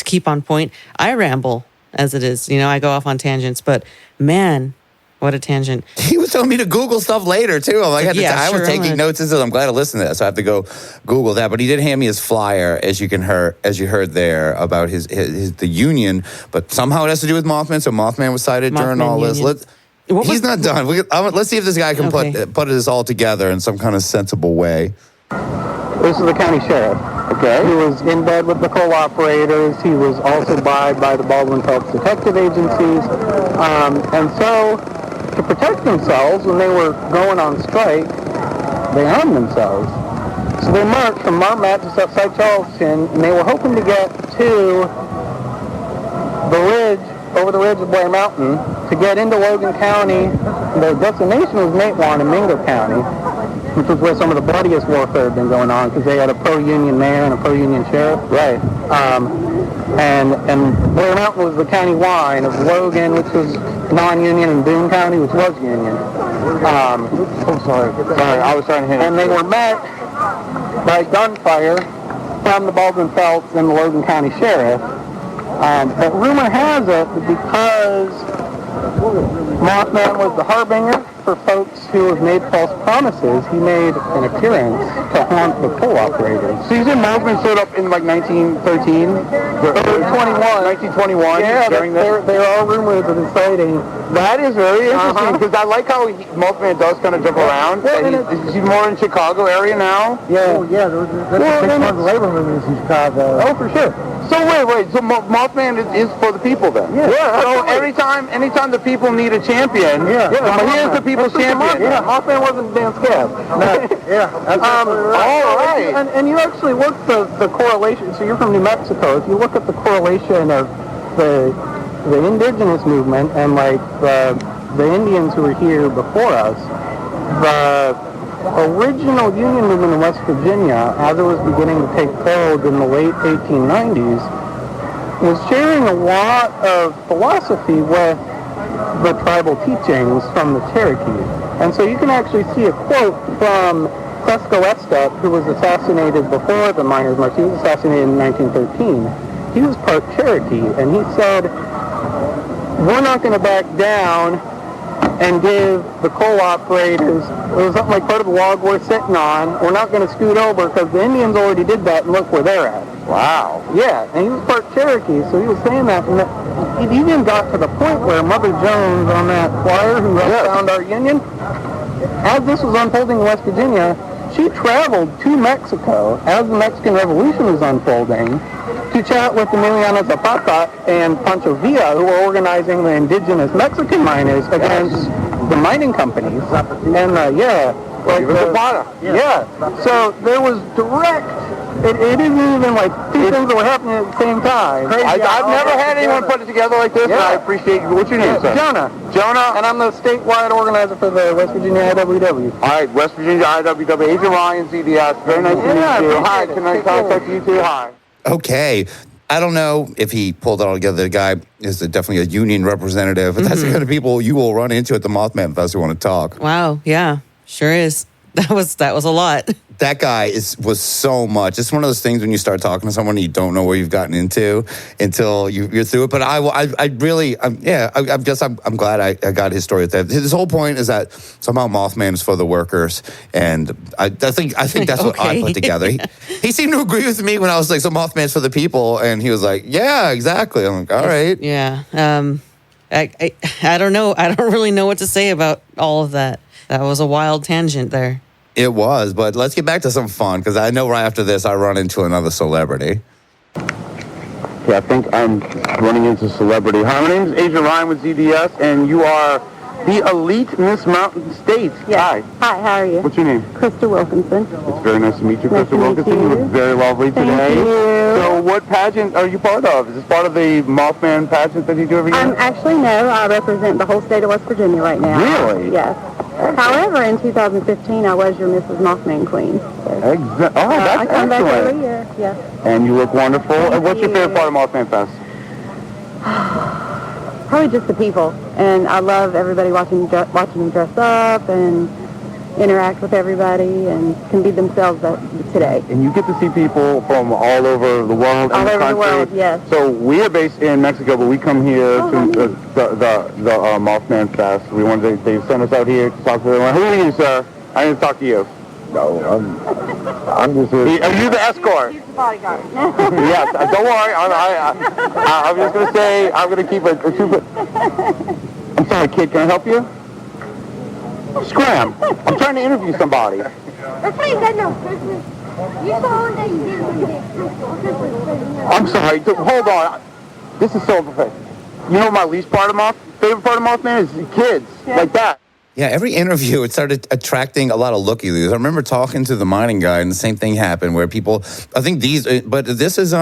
keep on point. I ramble as it is. I go off on tangents, but man, what a tangent. He was telling me to Google stuff later, too. I was taking notes, and I'm glad to listen to that, so I have to go Google that. But he did hand me his flyer, as you heard there, about the union. But somehow it has to do with Mothman, so Mothman was cited during all this. He's not done. Let's see if this guy can put this all together in some kind of sensible way. This is the county sheriff. Okay. He was in bed with the coal operators. He was also bribed by the Baldwin Phelps detective agencies. And so, to protect themselves, when they were going on strike, they armed themselves. So they marched from Marmat just outside Charleston, and they were hoping to get to the ridge, over the ridge of Blair Mountain, to get into Logan County. Their destination was Matewan in Mingo County, which was where some of the bloodiest warfare had been going on, because they had a pro-union mayor and a pro-union sheriff. Right. And Blair Mountain was the county line of Logan, which was non-union, and Boone County, which was union. Sorry, I was trying to hit it. And they were met by gunfire from the Baldwin Phelps and the Logan County sheriff. But rumor has it that because Mothman was the harbinger for folks who have made false promises, he made an appearance to haunt the coal operators. So you said Mothman showed up in like 1913? 1921? Yeah, there are rumors of his sighting. That is very interesting, because I like how Mothman does kind of jump around. Is he more in Chicago area now? Yeah. That's a big part of the labor movement in Chicago. Oh, for sure. So wait. So Mothman is for the people then? Yeah. So anytime the people need a champion, he is the people's champion. Yeah, Mothman wasn't Dan Scab. All right. And you actually look the correlation. So you're from New Mexico. If you look at the correlation of the indigenous movement and like the Indians who were here before us, the original Union movement in West Virginia, as it was beginning to take hold in the late 1890s, was sharing a lot of philosophy with the tribal teachings from the Cherokee. And so you can actually see a quote from Cresco Estep, who was assassinated before the Miners' March. He was assassinated in 1913. He was part Cherokee, and he said, we're not going to back down and give the coal operators, it was something like part of the log we're sitting on, we're not going to scoot over because the Indians already did that and look where they're at. Wow. Yeah, and he was part Cherokee, so he was saying that, and it even got to the point where Mother Jones on that flyer who found our union, as this was unfolding in West Virginia, she traveled to Mexico as the Mexican Revolution was unfolding to chat with Emiliano Zapata and Pancho Villa, who were organizing the indigenous Mexican miners against the mining companies. And so there was direct. It isn't even like two things that were happening at the same time. I've never had anyone put it together like this, and I appreciate you. What's your name, sir? Jonah. And I'm the statewide organizer for the West Virginia IWW. All right, West Virginia IWW. Agent Ryan, CDS. Very nice to meet you. Hi, can I contact you too? Hi. Okay. I don't know if he pulled it all together. The guy is definitely a union representative, but that's the kind of people you will run into at the Mothman Festival want to talk. Wow. Yeah, sure is. That was a lot. that guy was so much. It's one of those things when you start talking to someone, you don't know where you've gotten into until you're through it. But I'm glad I got his story. His whole point is that somehow Mothman is for the workers, and I think that's what I put together. He seemed to agree with me when I was like, "So Mothman's for the people," and he was like, "Yeah, exactly." I'm like, "All right." Yeah. I don't know. I don't really know what to say about all of that. That was a wild tangent there. It was, but let's get back to some fun, because I know right after this I run into another celebrity. Yeah, I think I'm running into celebrity. Hi, my name is Asia Ryan with ZDS, and you are the elite Miss Mountain State. Yes. Hi, how are you? What's your name? Krista Wilkinson. It's very nice to meet you, Nice Krista to meet Wilkinson. You you. look very lovely today. Thank you. So what pageant are you part of? Is this part of the Mothman pageant that you do every year? Actually, no, I represent the whole state of West Virginia right now. Really? Yes. However, in 2015, I was your Mrs. Mothman Queen. So, Oh, that's I come back every excellent. year, yes. And you look wonderful. And what's your you. favorite part of Mothman Fest? Probably just the people. And I love everybody watching them dress up and interact with everybody and can be themselves today. And you get to see people from all over the world All and the over the country. world, yes. So we are based in Mexico, but we come here Oh, to nice. the Mothman Fest. We wanted they sent us out here to talk to everyone. Who are you, sir? I need to talk to you. No, I'm just here. Are you the escort? He's the bodyguard. Yes. Don't worry. I'm just going to say I'm going to keep a super. I'm sorry, kid. Can I help you? Scram. I'm trying to interview somebody. That's why you got no Christmas. You saw one that you didn't get Christmas. I'm sorry. Hold on. This is so perfect. You know my least part of favorite part of Mothman is kids like that. Yeah, every interview, it started attracting a lot of looky-loos. I remember talking to the mining guy, and the same thing happened, where people, I think but this is,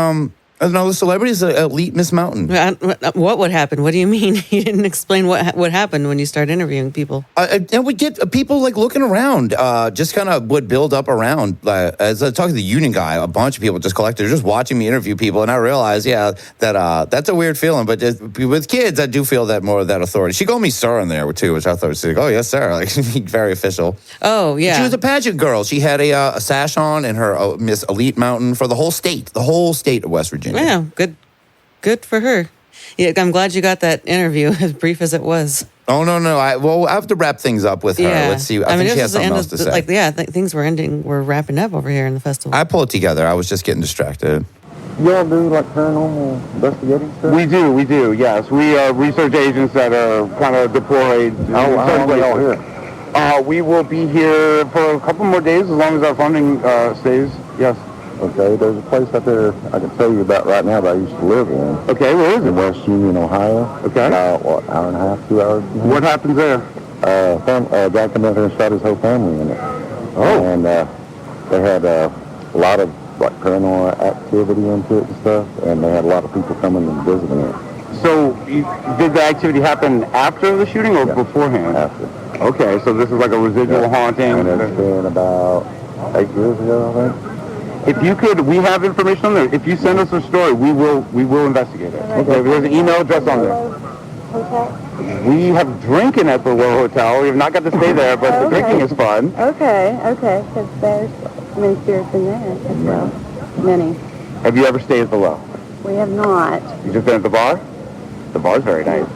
another celebrity is Elite Miss Mountain. What would happen? What do you mean? You didn't explain what happened when you start interviewing people. And we get people like looking around, just kind of would build up around. As I talked to the union guy, a bunch of people just collected, just watching me interview people, and I realized, that that's a weird feeling. But with kids, I do feel that more of that authority. She called me sir in there too, which I thought was like, oh yes, sir, like very official. Oh yeah, She was a pageant girl. She had a sash on and her Miss Elite Mountain for the whole state of West Virginia. yeah, good for her. Yeah, I'm glad you got that interview, as brief as it was. Oh no! I have to wrap things up with her. Yeah, Let's see. I think she has something else to say. Things were wrapping up over here in the festival. I pulled it together. I was just getting distracted. Y'all do like paranormal investigating stuff? We do, yes. We are research agents that are kind of deployed. How long are y'all here? We will be here for a couple more days as long as our funding stays, yes. Okay, there's a place out there I can tell you about right now that I used to live in. Okay, where is In it? West Union, Ohio. Okay. About, hour and a half, 2 hours? What happens there? A guy came out there and shot his whole family in it. Oh. And they had a lot of like paranormal activity into it and stuff, and they had a lot of people coming and visiting it. So, did the activity happen after the shooting or beforehand? After. Okay, so this is like a residual haunting. And it's been about 8 years ago, I think. If you could, we have information on there. If you send us a story, we will investigate it. Okay, there's an email address on there. Okay. We have drinking at the Low Hotel. We have not got to stay there, but the drinking is fun. Okay, because there's many spirits in there as well. Many. Have you ever stayed at the Low? We have not. You just been at the bar? The bar's very nice.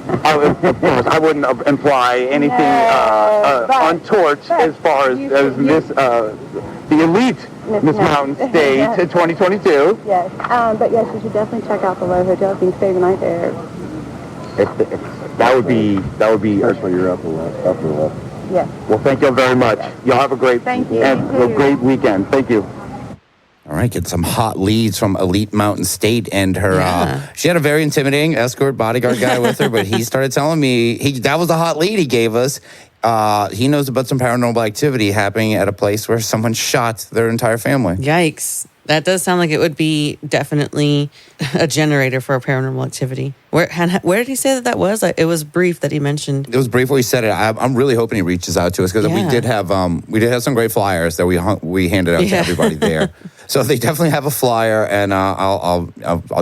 Of course, I wouldn't imply anything but untoward as far as Miss the elite Miss Mountain State Yes. 2022. Yes, but yes, you should definitely check out the Low Hotel. You can stay the night there. That would be. That's where you're upper left. Yes. Well, thank you very much. Y'all have a great Thank you. and You a too. great weekend. Thank you. All right, get some hot leads from Elite Mountain State and her. Yeah. She had a very intimidating escort bodyguard guy with her, but he started telling me that was a hot lead he gave us. He knows about some paranormal activity happening at a place where someone shot their entire family. Yikes. That does sound like it would be definitely a generator for a paranormal activity. Where did he say that was? It was brief that he mentioned. It was brief when he said it. I'm really hoping he reaches out to us because Yeah. we did have some great flyers that we handed out to everybody there. So they definitely have a flyer, and I'll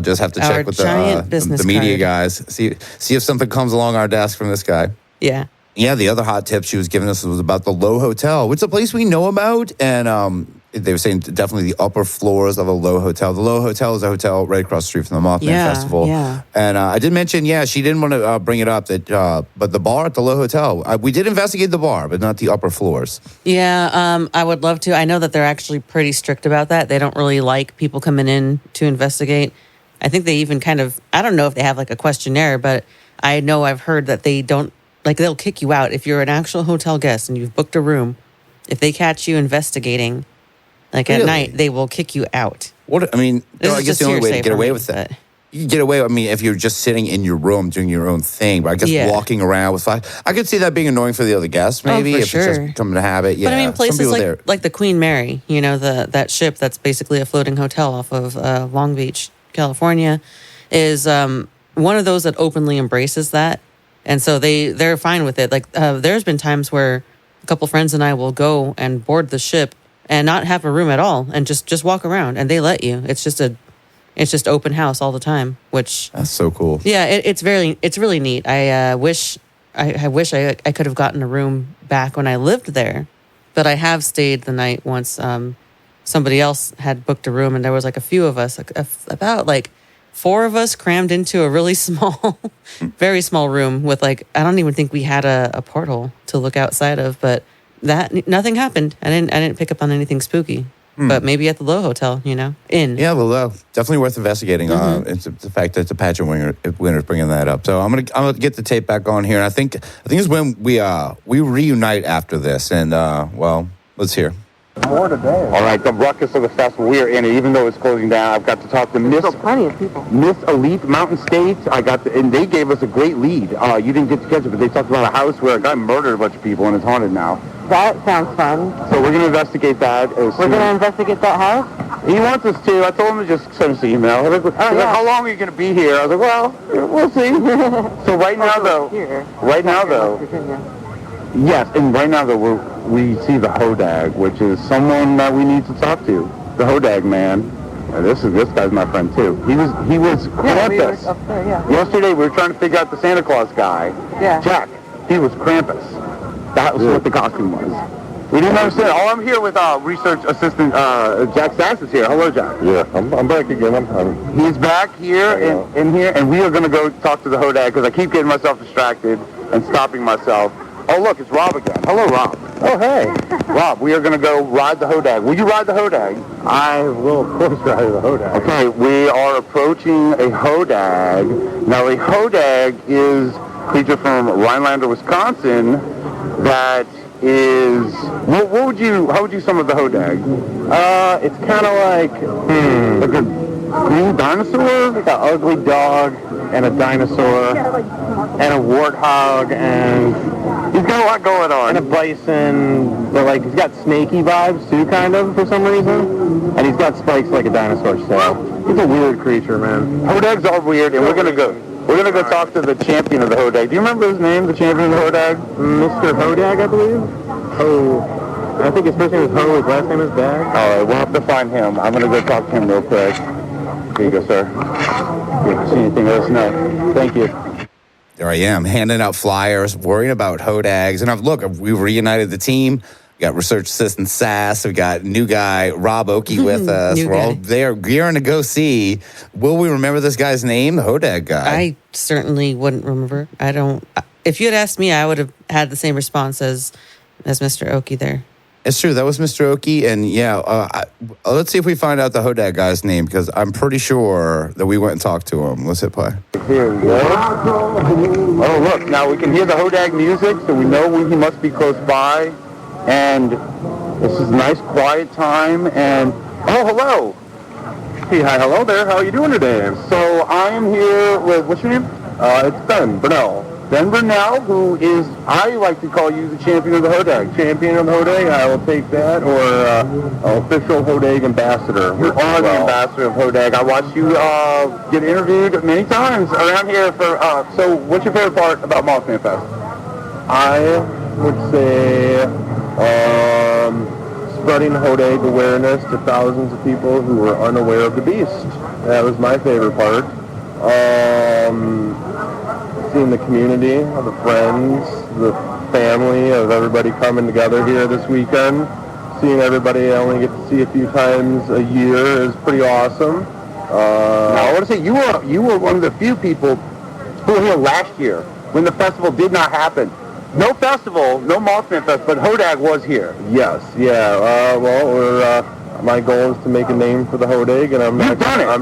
just have to Our check with giant the business media card. guys, see if something comes along our desk from this guy. Yeah. Yeah, the other hot tip she was giving us was about the Low Hotel, which is a place we know about. And they were saying definitely the upper floors of a Low Hotel. The Low Hotel is a hotel right across the street from the Mothman Festival. Yeah. And I did mention, she didn't want to bring it up, that, but the bar at the Low Hotel, we did investigate the bar, but not the upper floors. Yeah, I would love to. I know that they're actually pretty strict about that. They don't really like people coming in to investigate. I think they even I don't know if they have like a questionnaire, but I know I've heard that they don't, like they'll kick you out. If you're an actual hotel guest and you've booked a room, if they catch you investigating, like at night, they will kick you out. What, I mean, I guess the only way to get away with that. But You can get away. I mean, if you're just sitting in your room doing your own thing, but I guess walking around with I could see that being annoying for the other guests, maybe for if sure. it's just becoming a habit. Yeah, But I mean, places some people like the Queen Mary, that ship that's basically a floating hotel off of Long Beach, California, is one of those that openly embraces that, and so they're fine with it. Like there's been times where a couple friends and I will go and board the ship and not have a room at all, and just walk around, and they let you. It's just open house all the time, which that's so cool. Yeah, it's really neat. I wish I could have gotten a room back when I lived there, but I have stayed the night once. Somebody else had booked a room, and there was like a few of us, about like 4 of us crammed into a really small, very small room with I don't even think we had a porthole to look outside of, but nothing happened. I didn't pick up on anything spooky. But maybe at the Low Hotel, in. Yeah, well, definitely worth investigating. It's the fact that the pageant winner's bringing that up. So I'm gonna get the tape back on here, and I think it's when we reunite after this, and let's hear. More today. All right, the ruckus of the festival. We are in it, even though it's closing down. I've got to talk to Miss. Plenty of people. Miss Elite Mountain State. And they gave us a great lead. You didn't get to catch it, but they talked about a house where a guy murdered a bunch of people and it's haunted now. That sounds fun. So we're going to investigate that. We're going to investigate that house? He wants us to. I told him to just send us an email. He's like, how long are you going to be here? I was like, well, we'll see. So right now, though. Yes, and right now, though, we see the Hodag, which is someone that we need to talk to. The Hodag man. And this guy's my friend, too. He was Krampus. Up there, Yesterday, we were trying to figure out the Santa Claus guy. Yeah. Jack, he was Krampus. That was what the costume was. We didn't understand. Oh, I'm here with research assistant Jack Sass is here. Hello, Jack. Yeah, I'm back again. He's back here in here, and we are going to go talk to the Hodag because I keep getting myself distracted and stopping myself. Oh, look, it's Rob again. Hello, Rob. Oh, hey. Rob, we are going to go ride the Hodag. Will you ride the Hodag? I will, of course, ride the Hodag. Okay, we are approaching a Hodag. Now, a Hodag is a creature from Rhinelander, Wisconsin that is... How would you sum up the Hodag? It's kind of like a green dinosaur? Like an ugly dog and a dinosaur and a warthog and... He's got a lot going on. And a bison, but he's got snaky vibes too, kind of, for some reason. And he's got spikes like a dinosaur's tail. He's a weird creature, man. Hodags are weird, and we're gonna go talk to the champion of the Hodag. Do you remember his name, the champion of the Hodag? Mr. Hodag, I believe. Ho. I think his first name is Ho, his last name is Dag. All right, we'll have to find him. I'm gonna go talk to him real quick. Here you go, sir. If you see anything, let us know. Thank you. There I am, handing out flyers, worrying about Hodags. And we've reunited the team. We got research assistant Sass. We got new guy, Rob Oakey, with us. We're all there gearing to go see. Will we remember this guy's name, the Hodag guy? I certainly wouldn't remember. I don't. If you had asked me, I would have had the same response as Mr. Oakey there. It's true. That was Mr. Oakey. And let's see if we find out the Hodag guy's name, because I'm pretty sure that we went and talked to him. Let's hit play. Here we go. Oh, look. Now we can hear the Hodag music, so we know he must be close by. And this is a nice, quiet time. And, oh, hello. Hey, hi, hello there. How are you doing today? So I am here with, what's your name? It's Ben Burnell. Ben Burnell, who is, I like to call you the champion of the Hodag. Champion of the Hodag, I will take that, or official Hodag ambassador. You are the ambassador of Hodag. I watched you get interviewed many times around here for, so what's your favorite part about Mothman Fest? I would say spreading Hodag awareness to thousands of people who were unaware of the beast. That was my favorite part. Seeing the community, the friends, the family of everybody coming together here this weekend. Seeing everybody I only get to see a few times a year is pretty awesome. Now, I want to say you were one of the few people who were here last year when the festival did not happen. No festival, no Mothman Fest, but Hodag was here. Yes, yeah. My goal is to make a name for the Hodag, and I'm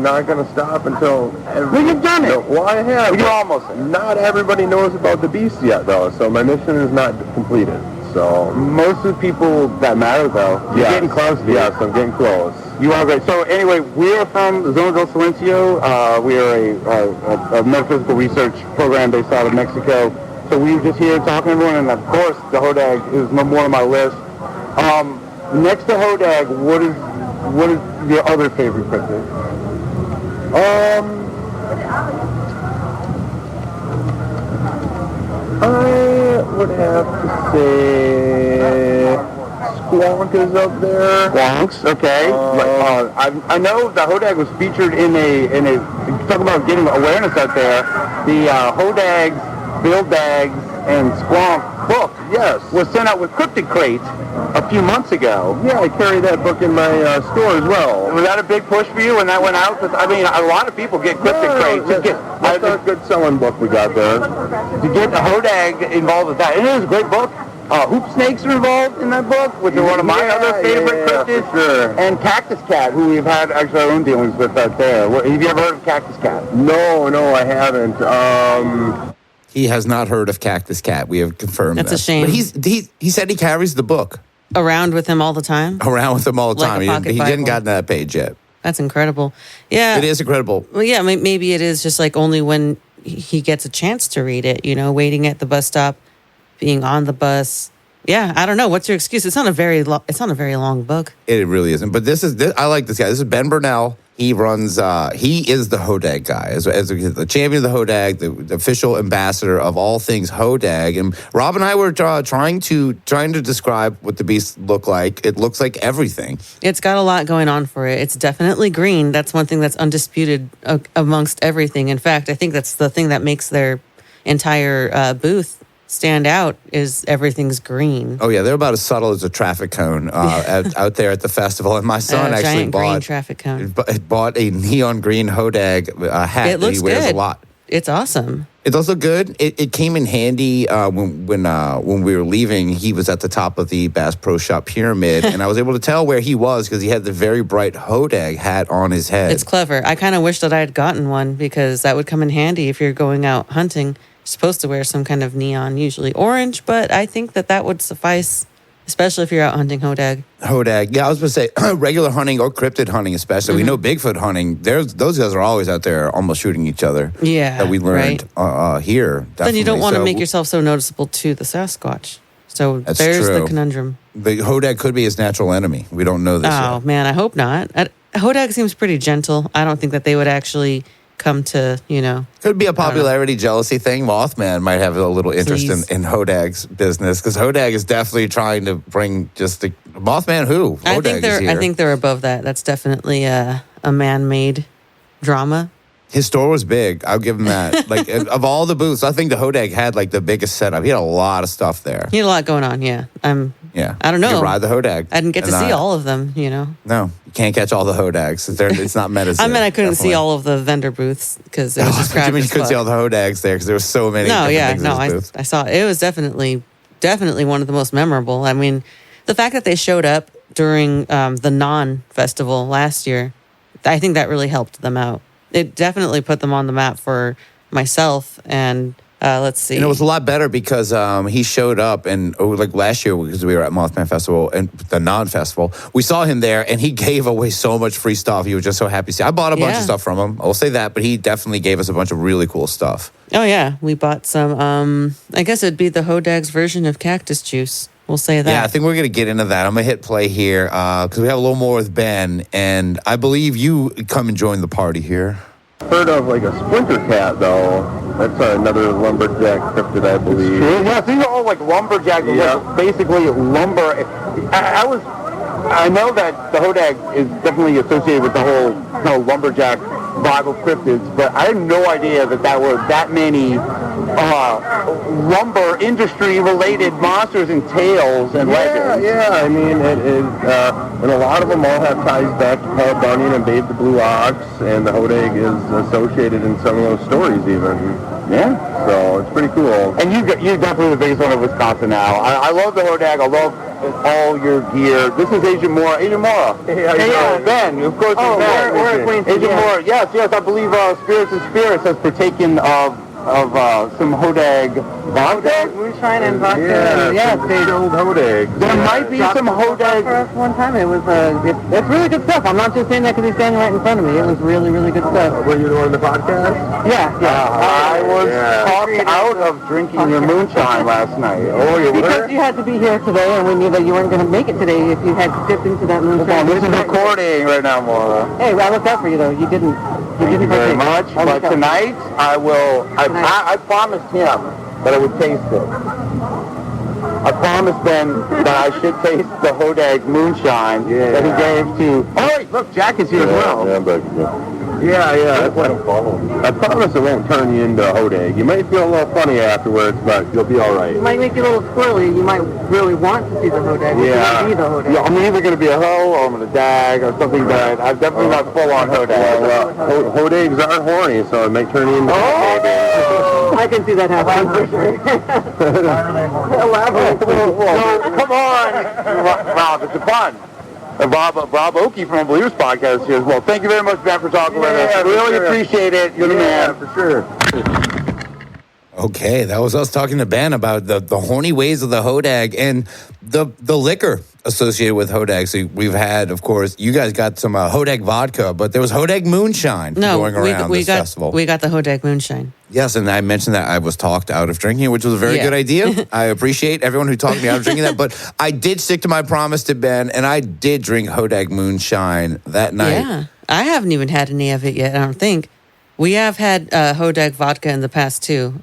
not going to stop until You've done it. Well, I have. You're almost. Not everybody knows about the beast yet, though, so my mission is not completed. So Most of the people that matter, though, you're getting close. Yes, I'm getting close. You are great. So anyway, we are from Zona del Silencio. We are a metaphysical research program based out of Mexico. So we were just here talking to everyone, and of course, the Hodag is number one on my list. Next to Hodag, what is your other favorite cryptid? I would have to say Squonk is up there. Squonks, okay. I know the Hodag was featured in a talk about getting awareness out there. The Hodags, Bildags, and Squonk book, Yes. was sent out with Cryptid Crate a few months ago. Yeah, I carry that book in my store as well. Was that a big push for you when that went out? 'Cause, I mean, a lot of people get Cryptid Crate. That's a good selling book we got there. To get a Hodag involved with that. And it is a great book. Hoop snakes are involved in that book, which are one of my other favorite cryptids. For sure. And Cactus Cat, who we've had actually our own dealings with out there. Have you ever heard of Cactus Cat? No, I haven't. He has not heard of Cactus Cat. We have confirmed That's that. a shame. But he said he carries the book Around with him all the time. around with him all the Like a time. pocket He didn't Bible. gotten to that page yet. That's incredible. Yeah. It is incredible. Well, yeah, maybe it is just like only when he gets a chance to read it, waiting at the bus stop, being on the bus. Yeah, I don't know. What's your excuse? It's not a very long book. It really isn't. But I like this guy. This is Ben Burnell. He runs, he is the Hodag guy. As the champion of the Hodag, the official ambassador of all things Hodag. And Rob and I were trying to describe what the beast looked like. It looks like everything. It's got a lot going on for it. It's definitely green. That's one thing that's undisputed amongst everything. In fact, I think that's the thing that makes their entire booth stand out is everything's green. Oh yeah, they're about as subtle as a traffic cone out there at the festival. And my son actually giant green traffic cone. bought a neon green Hodag hat. It looks that he wears good. a lot. It's awesome. It's also good. It came in handy when we were leaving. He was at the top of the Bass Pro Shop pyramid, and I was able to tell where he was because he had the very bright Hodag hat on his head. It's clever. I kind of wish that I had gotten one because that would come in handy if you're going out hunting. You're supposed to wear some kind of neon, usually orange, but I think that would suffice, especially if you're out hunting Hodag. Hodag. Yeah, I was going to say regular hunting or cryptid hunting, especially. We know Bigfoot hunting. Those guys are always out there almost shooting each other. Yeah, that we learned here. Then you don't definitely. want to make yourself so noticeable to the Sasquatch. So That's there's true. the conundrum. The Hodag could be his natural enemy. We don't know this Oh yet. man, I hope not. Hodag seems pretty gentle. I don't think that they would actually come to, Could be a popularity jealousy thing. Mothman might have a little interest Please. in Hodag's business because Hodag is definitely trying to bring just the Mothman. Who Hodag is here. I think they're above that. That's definitely a man-made drama. His store was big. I'll give him that. Like of all the booths, I think the Hodag had like the biggest setup. He had a lot of stuff there. He had a lot going on. Yeah, Yeah, I don't know. You could ride the Hodag. I didn't get to see all of them. No, you can't catch all the Hodags. It's not medicine. I mean, I couldn't see all of the vendor booths because it was just crowded. You as couldn't see all fuck. the Hodags there because there were so many. No, different yeah, things in no, his booth. I saw it. It was definitely one of the most memorable. I mean, the fact that they showed up during the non-festival last year, I think that really helped them out. It definitely put them on the map for myself and let's see. And it was a lot better because he showed up and like last year because we were at Mothman Festival and the non-festival, we saw him there and he gave away so much free stuff. He was just so happy to see. I bought a bunch of stuff from him. I'll say that, but he definitely gave us a bunch of really cool stuff. Oh yeah, we bought some. I guess it'd be the Hodag's version of cactus juice. We'll say that. Yeah, I think we're going to get into that. I'm going to hit play here because we have a little more with Ben, and I believe you come and join the party here. Heard of like a splinter cat though. That's another lumberjack cryptid, I believe. Yeah, these are all like lumberjack, like, basically lumber. I know that the Hodag is definitely associated with the whole lumberjack Bible cryptids, but I had no idea that were that many lumber industry-related monsters and tales and legends. Yeah, I mean, and a lot of them all have ties back to Paul Bunyan and Babe the Blue Ox, and the Hodag is associated in some of those stories even. Yeah. So it's pretty cool. And you're definitely the biggest one in Wisconsin now. I love the Hodag. I love all your gear. This is Agent Mora. Agent Mora. Yeah, Ben. Of course, Oh, Ben. we're acquainted, Agent yeah. Mora. Yes. I believe Spirits and Spirits has partaken of some Hodag vodka. Moonshine and vodka. Yeah, they old Hodag. There might be some Hodag. for us one time. It was it's really good stuff. I'm not just saying that because he's standing right in front of me. It was really, really good stuff. Were you on the podcast? Yeah. I was talked out of drinking your moonshine last night. Oh, you Because were? you had to be here today, and we knew that you weren't going to make it today if you had dipped into that moonshine. This is recording right now, Mora. Hey, well, I looked out for you though. You didn't. Thank you very much. I But looked out. tonight, I promised him that I would taste it. I promised Ben that I should taste the Hodag moonshine that he gave to... Oh, wait, look, Jack is here as well. Yeah, but... Yeah. I promise it won't turn you into a Hodag. You might feel a little funny afterwards, but you'll be all right. It might make you a little squirrely. You might really want to see the Hodag. Yeah. Be the Hodag. Yeah, I'm either going to be a hoe or I'm going to dag or something, but I'm definitely not full-on Hodag. Well, Hodags are horny, so it may turn you into Oh! I can see that happening for sure. Elaborate. So, come on, Rob, it's a fun. And Rob Oakey from Believers Podcast here as well. Thank you very much, Ben, for talking with us. Really appreciate it. You're the man. for sure. Okay, that was us talking to Ben about the horny ways of the Hodag and the liquor associated with Hodag. So we've had, of course, you guys got some Hodag vodka, but there was Hodag moonshine going around this festival. We got the Hodag moonshine. Yes, and I mentioned that I was talked out of drinking it, which was a very good idea. I appreciate everyone who talked me out of drinking that, but I did stick to my promise to Ben, and I did drink Hodag moonshine that night. Yeah, I haven't even had any of it yet, I don't think. We have had Hodag vodka in the past, too.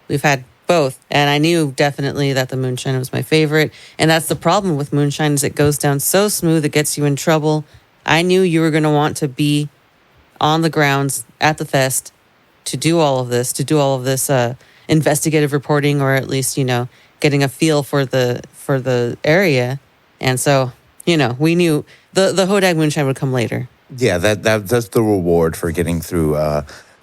We've had both, and I knew definitely that the moonshine was my favorite, and that's the problem with moonshine is it goes down so smooth, it gets you in trouble. I knew you were going to want to be on the grounds at the fest to do all of this, investigative reporting, or at least, getting a feel for the area. And so, we knew the Hodag moonshine would come later. Yeah, that's the reward for getting through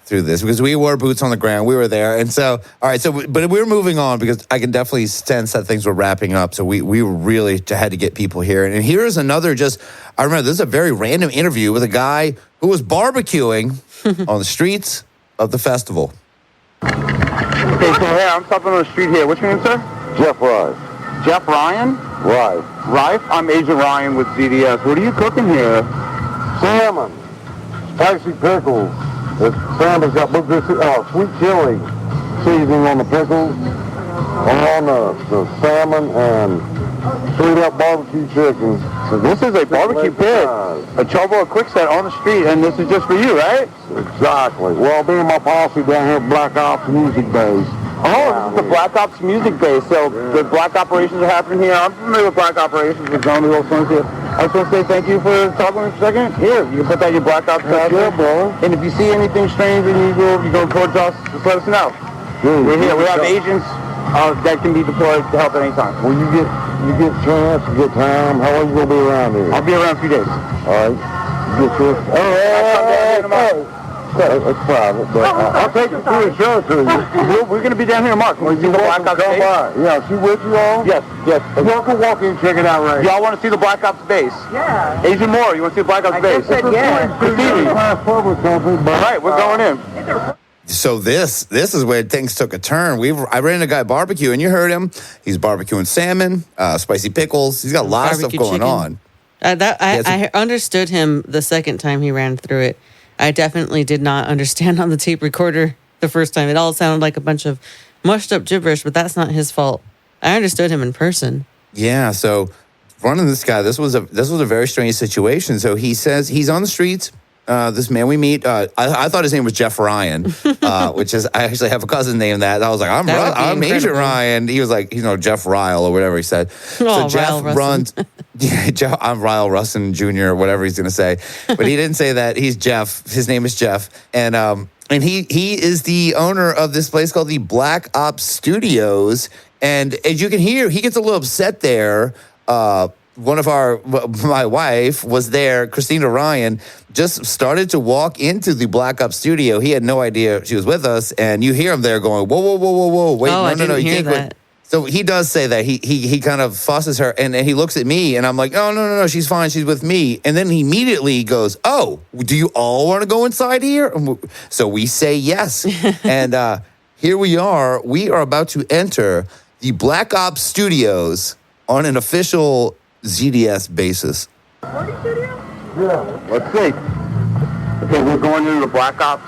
this, because we wore boots on the ground. We were there. And so, all right, but we're moving on because I can definitely sense that things were wrapping up. So we really had to get people here. And here's another I remember this is a very random interview with a guy who was barbecuing on the streets of the festival. Okay, so hey, I'm stopping on the street here. What's your name, sir? Jeff Rice. Jeff Ryan? Rife? I'm Agent Ryan with ZDS. What are you cooking here? Salmon. Spicy pickles. The salmon's got sweet chili seasoning on the pickles, on the salmon, and straight up barbecue chicken. So this is a barbecue pit, a Chobo quick set on the street, and this is just for you, right? Exactly. Well, me and my posse down here at Black Ops Music Base. Oh, this is the Black Ops music base. So the Black Operations are happening here. I'm familiar with Black Operations with John Little Sons here. I just want to say thank you for talking with me for a second. Here, you can put that in your Black Ops tab. Sure, bro. And if you see anything strange and unusual, you go report to us. Just let us know. We're here. We have agents that can be deployed to help at any time. When you get chance, you get time, how long you gonna be around here? I'll be around a few days. All right. Get this. It's private, but I'll take you through and show it to you. We're going to be down here in March. Want to see the Black Ops base? Yeah, she with you all? Yes. Y'all can walk in and check it out right. Y'all want to see the Black Ops base? Yeah. Agent Moore, you want to see the Black Ops base? said yes. All right, we're going in. So this is where things took a turn. I ran into a guy barbecue, and you heard him. He's barbecuing salmon, spicy pickles. He's got a lot of stuff going on. I understood him the second time he ran through it. I definitely did not understand on the tape recorder the first time. It all sounded like a bunch of mushed up gibberish, but that's not his fault. I understood him in person. Yeah, so running this guy, this was a very strange situation. So he says he's on the streets. this man we meet. I thought his name was Jeff Ryan, which is I actually have a cousin named that. I was like, I'm Agent Ryan. He was like, Jeff Ryle or whatever he said. Oh, so Jeff Ryle runs. Yeah, Jeff, I'm Ryle Russin Jr. or whatever he's going to say, but he didn't say that. He's Jeff. His name is Jeff, and he is the owner of this place called the Black Ops Studios. And as you can hear, he gets a little upset there. My wife was there, Christina Ryan, just started to walk into the Black Ops studio. He had no idea she was with us, and you hear him there going, whoa, wait, no, you can't go. So he does say that. He kind of fusses her, and he looks at me, and I'm like, oh, no, she's fine, she's with me. And then he immediately goes, oh, do you all want to go inside here? So we say yes. And here we are about to enter the Black Ops studios on an official ZDS basis. Yeah. Let's see. Okay, we're going into the Black Ops.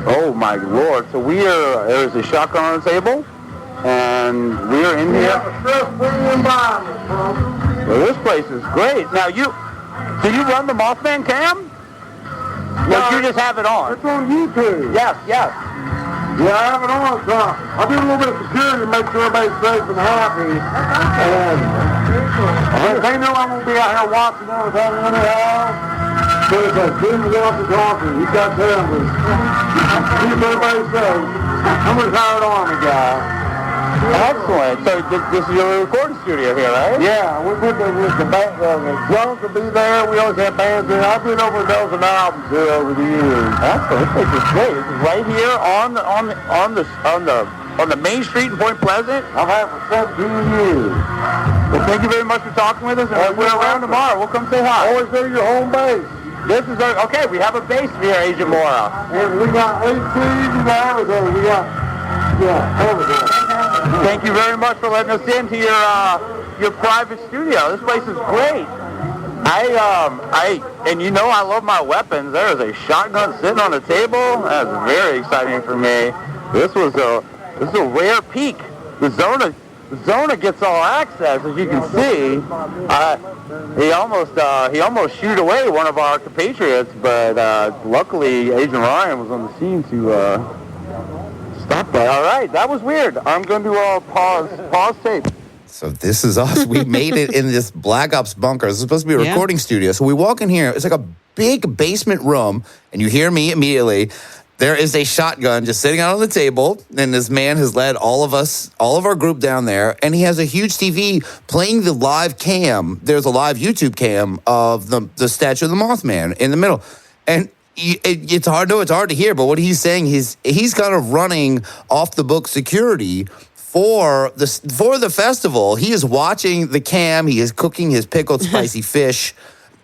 Oh my Lord! So there's a shotgun on the table, and we're in here. Well, this place is great. Now do you run the Mothman cam? No, you just have it on. It's on YouTube. Yes. Yeah, I have it on, so I do a little bit of security to make sure everybody's safe and happy. And they know I'm going to be out here watching everything anyhow. So it's like, Jim is off the coffee. He's got cameras. Keep everybody safe. I'm a retired Army guy. Excellent. So this is your recording studio here, right? Yeah, we put the drums will be there. We always have bands there. I've been over a dozen albums here over the years. Excellent. This place is great. This is right here on the main street in Point Pleasant. I've had it for 17 years. Well, thank you very much for talking with us. And we're around tomorrow. We'll come say hi. Always go to your home base. This is okay. We have a base here, Agent Mora. And we got 8 trees, we got everything. We got everything. Thank you very much for letting us into your private studio. This place is great. I love my weapons. There is a shotgun sitting on the table. That's very exciting for me. This is a rare peek. The Zona gets all access, as you can see. He almost shoot away one of our compatriots, but luckily Agent Ryan was on the scene to stop that. All right, that was weird. I'm going to pause tape. So this is us. We made it in this Black Ops bunker. This is supposed to be a recording studio. So we walk in here. It's like a big basement room, and you hear me immediately. There is a shotgun just sitting out on the table, and this man has led all of our group down there, and he has a huge TV playing the live cam. There's a live YouTube cam of the statue of the Mothman in the middle. And it's hard to hear, but what he's saying, he's kind of running off the book security for the festival. He is watching the cam. He is cooking his pickled spicy fish.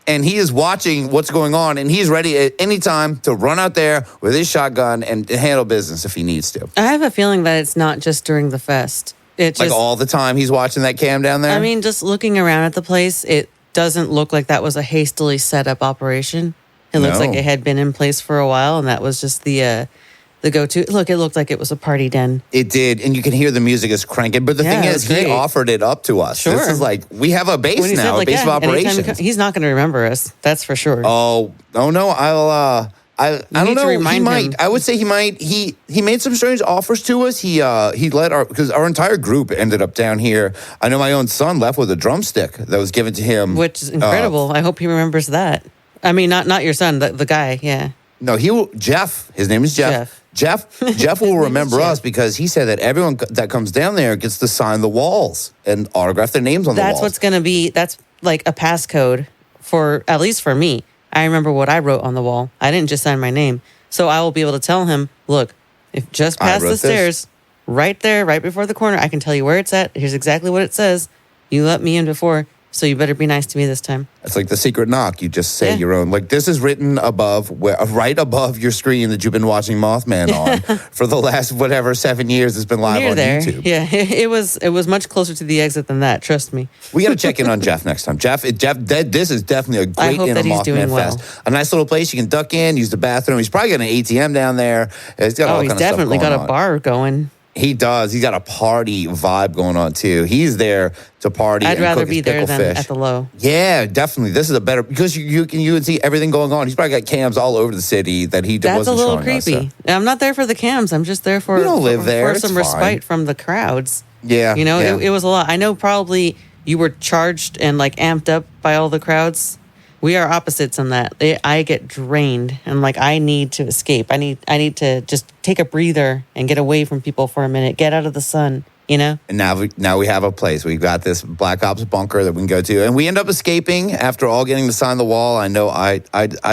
And he is watching what's going on, and he's ready at any time to run out there with his shotgun and handle business if he needs to. I have a feeling that it's not just during the fest. It's like all the time he's watching that cam down there? I mean, just looking around at the place, it doesn't look like that was a hastily set up operation. It looks like it had been in place for a while, and that was just the go-to. Look, it looked like it was a party den. It did, and you can hear the music is cranking. But the thing is, he offered it up to us. Sure. This is like, we have a base now, a base of operations. He's not going to remember us, that's for sure. Oh no, I don't know. He might. Him. I would say he might. He made some strange offers to us. He let because our entire group ended up down here. I know my own son left with a drumstick that was given to him, which is incredible. I hope he remembers that. I mean, not your son, the guy. Yeah. No, Jeff. His name is Jeff. Jeff will remember us because he said that everyone that comes down there gets to sign the walls and autograph their names on the walls. That's what's going to be. That's like a passcode for, at least for me. I remember what I wrote on the wall. I didn't just sign my name. So I will be able to tell him, look, if just past the stairs, right there, right before the corner, I can tell you where it's at. Here's exactly what it says. You let me in before, so you better be nice to me this time. It's like the secret knock. You just say your own. Like, this is written right above your screen that you've been watching Mothman on for the last 7 years. It's been live on YouTube. Yeah, it was much closer to the exit than that. Trust me. We got to check in on Jeff next time. Jeff, this is definitely a great Mothman Fest. A nice little place you can duck in, use the bathroom. He's probably got an ATM down there. He's got all he's kind of stuff definitely got on. a bar going. He does. He's got a party vibe going on too. He's there to party. I'd and rather cook his be there pickle than fish. at the low. Yeah, definitely. This is a better because you can see everything going on. He's probably got cams all over the city that he That's wasn't a little showing us, creepy. so. I'm not there for the cams. I'm just there for, You don't live there. for It's some fine. respite from the crowds. Yeah, You know, yeah. it was a lot. I know probably you were charged and like amped up by all the crowds. We are opposites on that. I get drained and like I need to escape. I need to just take a breather and get away from people for a minute. Get out of the sun. You know. And now we have a place. We've got this Black Ops bunker that we can go to, and we end up escaping after all getting to sign the wall. I know I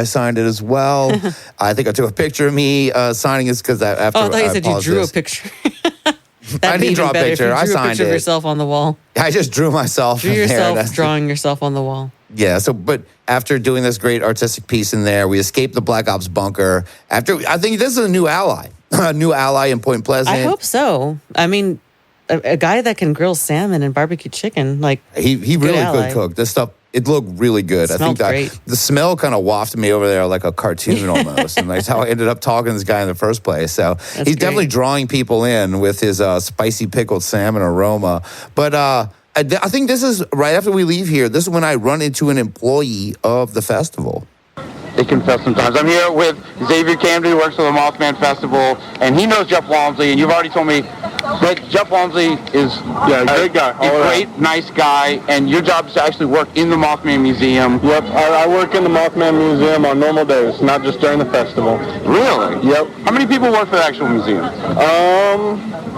signed it as well. I think I took a picture of me signing it because after. Oh, I thought you said you paused drew this. a picture. I didn't draw a picture. I If you drew a signed picture it. of yourself on the wall. I just drew myself. Drew in there. yourself That's- drawing yourself on the wall. Yeah. So, but after doing this great artistic piece in there, we escaped the Black Ops bunker. I think this is a new ally, a new ally in Point Pleasant. I hope so. I mean, a guy that can grill salmon and barbecue chicken, like He really ally. could cook. This stuff, it looked really good. I think Smelled that great. the smell kind of wafted me over there like a cartoon almost. And that's how I ended up talking to this guy in the first place. So he's definitely great. drawing people in with his spicy pickled salmon aroma. But I think this is right after we leave here. This is when I run into an employee of the festival. They confess sometimes. I'm here with Xavier Camden, who works for the Mothman Festival, and he knows Jeff Walmsley, and you've already told me that Jeff Walmsley is Yeah, great guy. a great, nice guy, and your job is to actually work in the Mothman Museum. Yep, I work in the Mothman Museum on normal days, not just during the festival. Really? Yep. How many people work for the actual museum?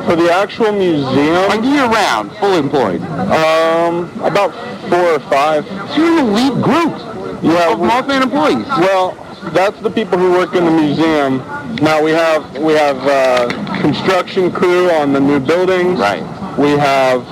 For the actual museum, Like year-round, fully employed. about 4 or 5. So you're in the lead group Yeah, of Mothman employees. well, that's the people who work in the museum. Now we have construction crew on the new buildings. Right. We have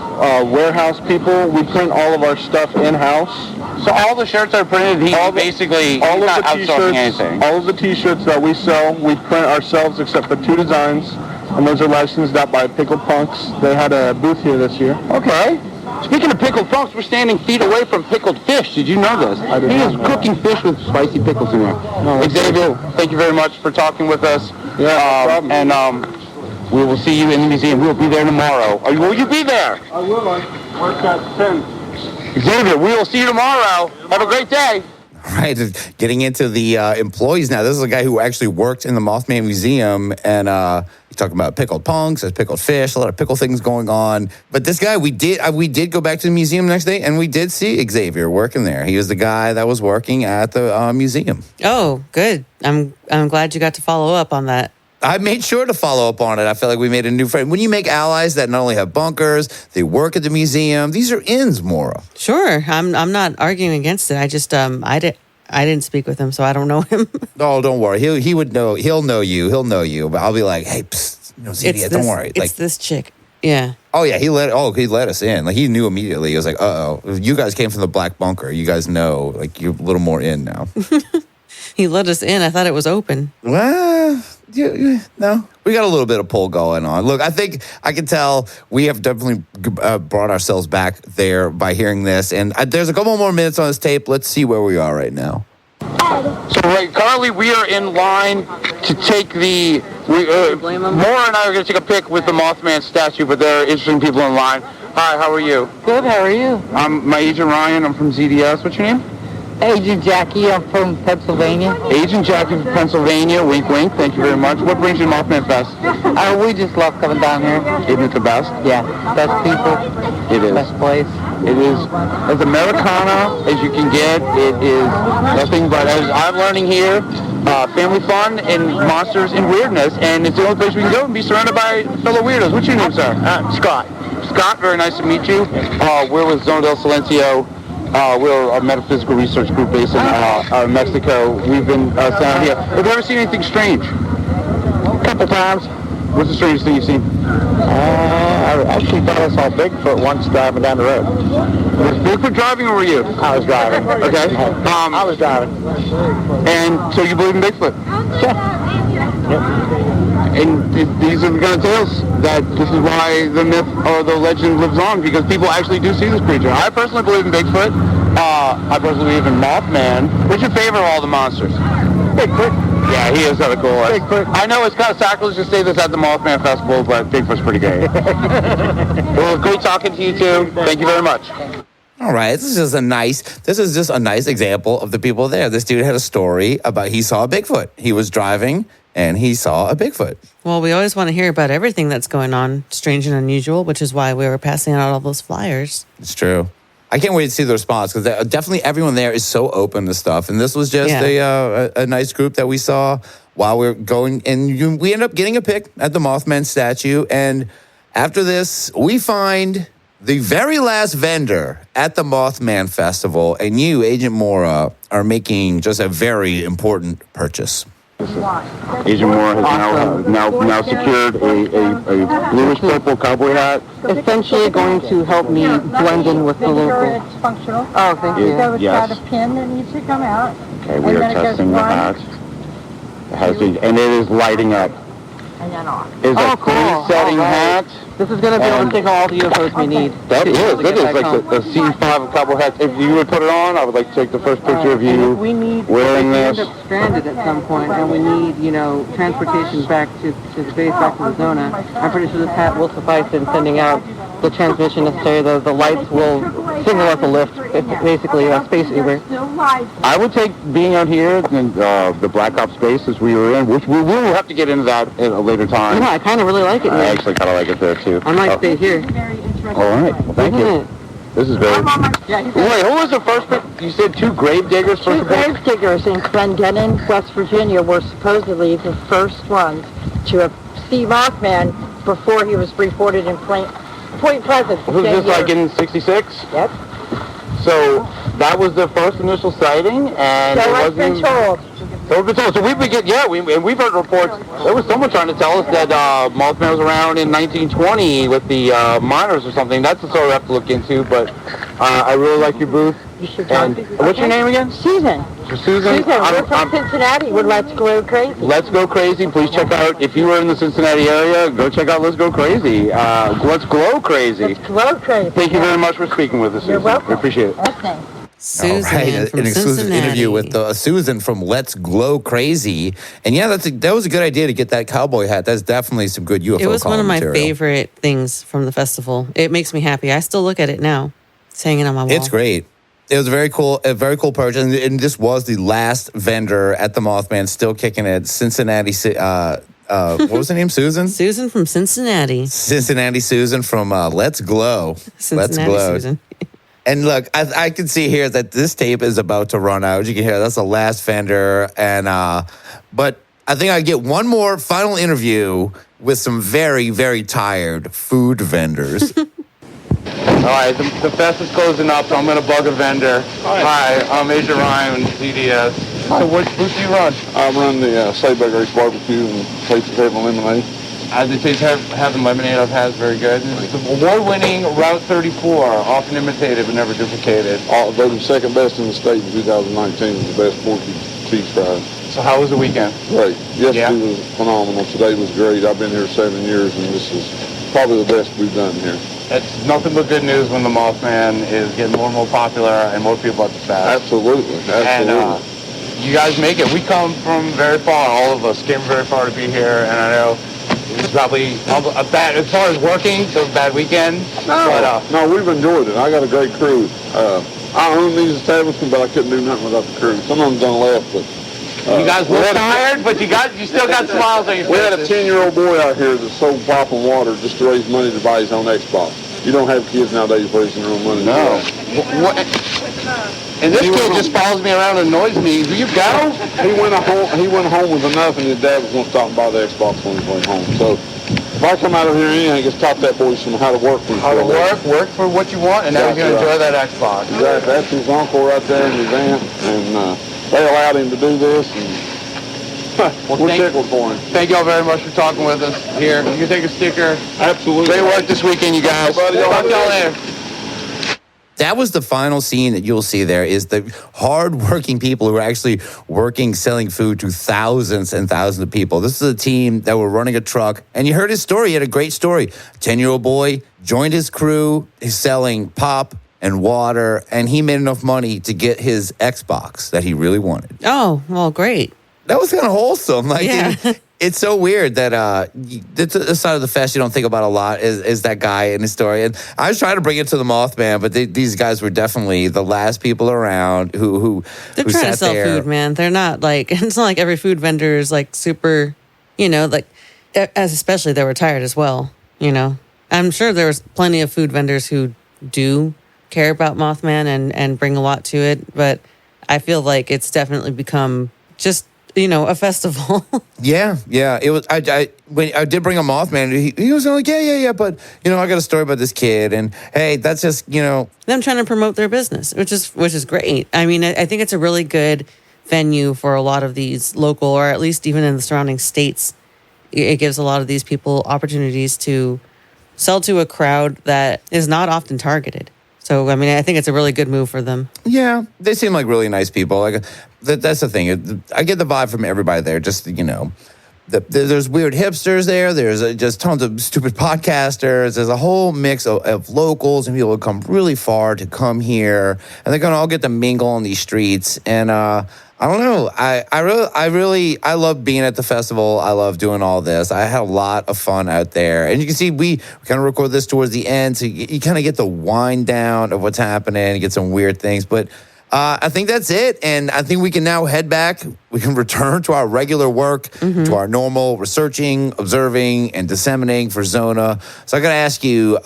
warehouse people. We print all of our stuff in-house. So all the shirts are printed, he's basically all not of the outsourcing t-shirts, anything. all of the t-shirts that we sell, we print ourselves except for 2 designs, and those are licensed out by Pickle Punks. They had a booth here this year. Okay. Speaking of pickled punks, we're standing feet away from pickled fish. Did you know this? I did He not is know cooking fish with spicy pickles in there. No, that's Xavier, cool. thank you very much for talking with us. Yeah, no problem. And we will see you in the museum. We'll be there tomorrow. Will you be there? I will. I work at 10. Xavier, we will see you tomorrow. Have a great day. Right, getting into the employees now. This is a guy who actually worked in the Mothman Museum, and he's talking about pickled punks, there's pickled fish, a lot of pickle things going on. But this guy, we did go back to the museum the next day, and we did see Xavier working there. He was the guy that was working at the museum. Oh, good. I'm glad you got to follow up on that. I made sure to follow up on it. I feel like we made a new friend. When you make allies that not only have bunkers, they work at the museum. These are ins, Mora. Sure, I'm not arguing against it. I just I didn't speak with him, so I don't know him. Oh, don't worry. He would know. He'll know you. He'll know you. But I'll be like, hey, psst, Zedia, don't worry. It's this chick. Yeah. Oh yeah, he let us in. Like he knew immediately. He was like, you guys came from the black bunker. You guys know, like you're a little more in now. He let us in. I thought it was open. Well, no. We got a little bit of pull going on. Look, I think I can tell we have definitely brought ourselves back there by hearing this. And there's a couple more minutes on this tape. Let's see where we are right now. So currently we are in line to take Mora and I are going to take a pic with the Mothman statue, but there are interesting people in line. Hi, how are you? Good, how are you? I'm my agent Ryan. I'm from ZDS. What's your name? Agent Jackie, I'm from Pennsylvania. Agent Jackie from Pennsylvania. Wink, wink. Thank you very much. What brings you to Mothman Fest? We just love coming down here. Isn't it the best? Yeah, best people, It is. best place. It is as Americana as you can get. It is nothing but, as I'm learning here, family fun and monsters and weirdness. And it's the only place we can go and be surrounded by fellow weirdos. What's your name, sir? Scott. Scott, very nice to meet you. We're with Zona del Silencio. We're a metaphysical research group based in Mexico. We've been down here. Have you ever seen anything strange? A couple times. What's the strangest thing you've seen? I actually thought I saw Bigfoot once driving down the road. Was Bigfoot driving or were you? I was driving. Okay. I was driving. And so you believe in Bigfoot? Yeah. And these are the kind of tales that this is why the myth or the legend lives on, because people actually do see this creature. I personally believe in Bigfoot. I personally believe in Mothman. What's your favorite of all the monsters? Bigfoot. Yeah, he is kind of cool. Bigfoot. I know it's kind of sacrilege to say this at the Mothman Festival, but Bigfoot's pretty great. Well, great talking to you too. Thank you very much. All right, this is just a nice example of the people there. This dude had a story about he saw a Bigfoot. He was driving and he saw a Bigfoot. Well, we always want to hear about everything that's going on, strange and unusual, which is why we were passing out all those flyers. It's true. I can't wait to see the response because definitely everyone there is so open to stuff. And this was just a nice group that we saw while we were going. And we ended up getting a pic at the Mothman statue. And after this, we find the very last vendor at the Mothman Festival. And you, Agent Mora, are making just a very important purchase. Agent Moore has now secured a bluish purple cowboy hat. Essentially going to help me blend in with the local. It's functional. Oh, thank you. So it's Yes. got a pin that needs to come out. Okay, we are testing the hat. And it is lighting up. And then off. Is Oh, a cool. free-setting All right. hat. This is going to be able to take all the UFOs we need. That to is get back like home. the C5 of cowboy hats. If you would put it on, I would like to take the first picture of And you if we need, wearing if this. we end up stranded at some point and we need, transportation back to the base, back to the zona, I'm pretty sure this hat will suffice in sending out the transmission necessary. The lights will signal us a lift, basically a space Uber. I would take being out here in the Black Ops spaces we were in, which we will have to get into that at a later time. I kind of really like it I here. actually kind of like it there too. I might stay here. All right, well, thank you. Isn't it? This is very. Wait, who was the first? You said two grave diggers first. Two grave diggers in Glendenning, West Virginia, were supposedly the first ones to see Mothman before he was reported in Point Pleasant. Was this like in '66? Yep. So that was the first initial sighting, and So it I've been wasn't. told. So we've been told. So we've heard reports. There was someone trying to tell us that Mothman was around in 1920 with the miners or something. That's the story we have to look into. But I really like your booth. You should And what's your name again? Susan. Susan. We're from Cincinnati. We're Let's Go Crazy. Let's Go Crazy. Please check out, if you were in the Cincinnati area, go check out Let's Go Crazy. Let's Glow Crazy. Let's Go Crazy. Thank you very much for speaking with us, Susan. You're welcome. We appreciate it. Okay. Susan All right, from an exclusive Cincinnati. interview with Susan from Let's Glow Crazy. And yeah, that was a good idea to get that cowboy hat. That's definitely some good UFO It was one of my material. favorite things from the festival. It makes me happy. I still look at it now. It's hanging on my wall. It's great. It was a very cool purchase. And this was the last vendor at the Mothman, still kicking it. Cincinnati, what was her name? Susan? Susan from Cincinnati. Cincinnati Susan from Let's Glow. Cincinnati Let's Glow. Susan. And look, I can see here that this tape is about to run out. You can hear that's the last vendor. And but I think I get one more final interview with some very, very tired food vendors. All right, the fest is closing up, so I'm going to bug a vendor. Hi, I'm Agent Ryan with CDS. So what booth do you run? I run the Say-Bag Race Barbecue and Taste of Heaven Lemonade. The Taste Heaven Lemonade I've had is very good. It's the award-winning Route 34, often imitated but never duplicated. Voted second best in the state in 2019 as the best porky cheese fries. So how was the weekend? Great. Yesterday Yeah. was phenomenal. Today was great. I've been here 7 years, and this is probably the best we've done here. It's nothing but good news when the Mothman is getting more and more popular and more people at the fest. Absolutely. And you guys make it. We come from very far. All of us came very far to be here, and I know it was probably a bad, as far as working, it was a bad weekend. No, we've enjoyed it. I got a great crew. I own these establishments, but I couldn't do nothing without the crew. Some of them done left, but You guys look tired, but you still got smiles on your faces. we had a 10-year-old boy out here that sold pop and water just to raise money to buy his own Xbox. You don't have kids nowadays raising their own money. No. And this kid just follows me around and annoys me. Do you go? He went home with enough, and his dad was going to stop and buy the Xbox on his way home. So if I come out of here and anything, just taught that boy some how to work for How to work for what you want, and now he's going to enjoy that Xbox. Exactly. That's his uncle right there and his aunt, and they allowed him to do this, and we're tickled for him. Thank y'all very much for talking with us here. You can take a sticker. Absolutely. Great work this weekend, you guys. Talk to y'all later. That was the final scene that you'll see there is the hard-working people who are actually working, selling food to thousands and thousands of people. This is a team that were running a truck, and you heard his story. He had a great story. 10-year-old boy joined his crew. He's selling pop and water, and he made enough money to get his Xbox that he really wanted. Oh, well, great. That was kind of wholesome. Like, Yeah. it's so weird that the side of the fest you don't think about a lot is that guy in his story. And I was trying to bring it to the Mothman, but these guys were definitely the last people around who They're who trying to sat sell there. food, man. They're not like, it's not like every food vendor is like super, like, as especially they're retired as well, I'm sure there was plenty of food vendors who do care about Mothman and bring a lot to it, but I feel like it's definitely become just, a festival. Yeah. It was. When I did bring a Mothman, he was like, yeah. But I got a story about this kid, and hey, that's just Them trying to promote their business, which is great. I mean, I think it's a really good venue for a lot of these local, or at least even in the surrounding states. It gives a lot of these people opportunities to sell to a crowd that is not often targeted. So, I mean, I think it's a really good move for them. Yeah, they seem like really nice people. Like that's the thing. I get the vibe from everybody there. Just there's weird hipsters there. There's just tons of stupid podcasters. There's a whole mix of locals and people who come really far to come here, and they're gonna all get to mingle on these streets. And I don't know. I love being at the festival. I love doing all this. I had a lot of fun out there. And you can see we kind of record this towards the end, so you kind of get the wind down of what's happening, you get some weird things. But I think that's it. And I think we can now head back. We can return to our regular work, to our normal researching, observing, and disseminating for Zona. So I got to ask you,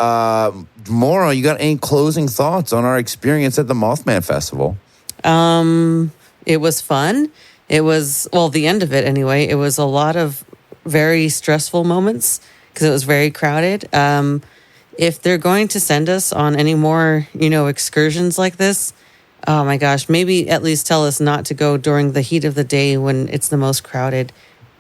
Mora, you got any closing thoughts on our experience at the Mothman Festival? It was fun. It was, the end of it anyway. It was a lot of very stressful moments because it was very crowded. If they're going to send us on any more, excursions like this, oh my gosh, maybe at least tell us not to go during the heat of the day when it's the most crowded.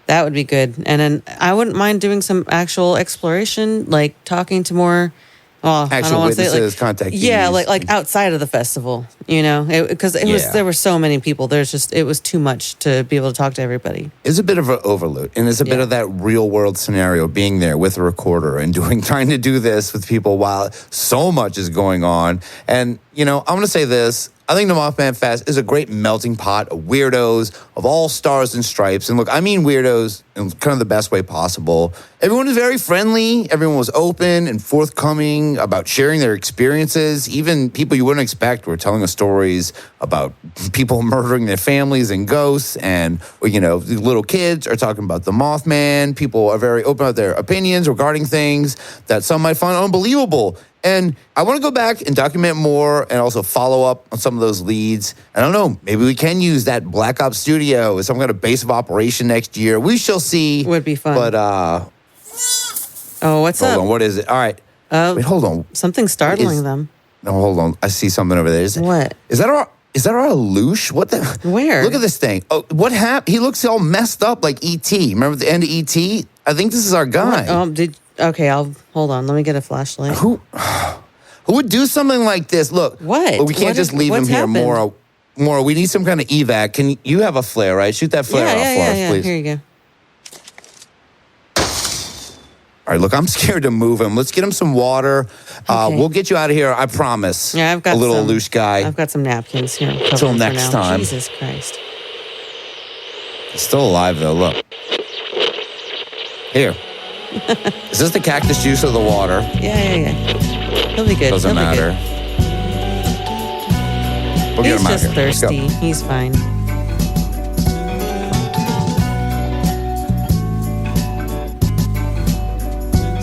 That would be good. And then I wouldn't mind doing some actual exploration, like talking to more... Well, Actual witnesses, contactees. Yeah, like outside of the festival, because there were so many people. It was too much to be able to talk to everybody. It's a bit of an overload, and it's a bit of that real world scenario, being there with a recorder and trying to do this with people while so much is going on. And I'm going to say this. I think the Mothman Fest is a great melting pot of weirdos of all stars and stripes. And look, I mean weirdos in kind of the best way possible. Everyone is very friendly. Everyone was open and forthcoming about sharing their experiences. Even people you wouldn't expect were telling us stories about people murdering their families and ghosts. And, the little kids are talking about the Mothman. People are very open about their opinions regarding things that some might find unbelievable. And I want to go back and document more and also follow up on some of those leads. I don't know, maybe we can use that Black Ops studio as some kind of base of operation next year. We shall see. Would be fun. But, what's up? Hold on, what is it? All right. Wait, hold on. Something startling them. No, hold on. I see something over there. What? Is that our Lelouch? What the? Where? Look at this thing. Oh, what happened? He looks all messed up like E.T. Remember the end of E.T.? I think this is our guy. Okay, I'll hold on. Let me get a flashlight. Who would do something like this? Look, what? But we can't just leave him here, Mora. Mora, we need some kind of evac. Can you have a flare, right? Shoot that flare off for us, please. Here you go. All right, look, I'm scared to move him. Let's get him some water. Okay. We'll get you out of here, I promise. Yeah, I've got a little loose guy. I've got some napkins here. Till next time. Jesus Christ. He's still alive, though. Look. Here. Is this the cactus juice or the water? Yeah. He'll be good. Doesn't matter. We'll get He's him out just here. Let's go. thirsty. He's fine.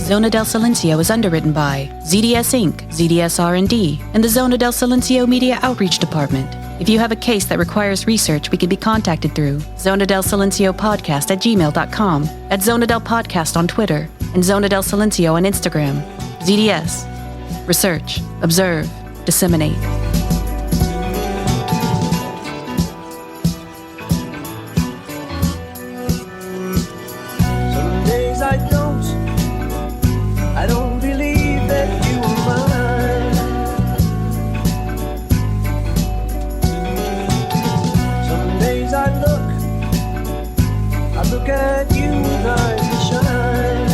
Zona del Silencio is underwritten by ZDS Inc., ZDS R&D, and the Zona del Silencio Media Outreach Department. If you have a case that requires research, we can be contacted through Zona del Silencio Podcast at gmail.com, at Zona del Podcast on Twitter, and Zona del Silencio on Instagram. ZDS. Research, observe, disseminate. Some days I don't believe that you were mine. Some days I look at you with eyes that shine.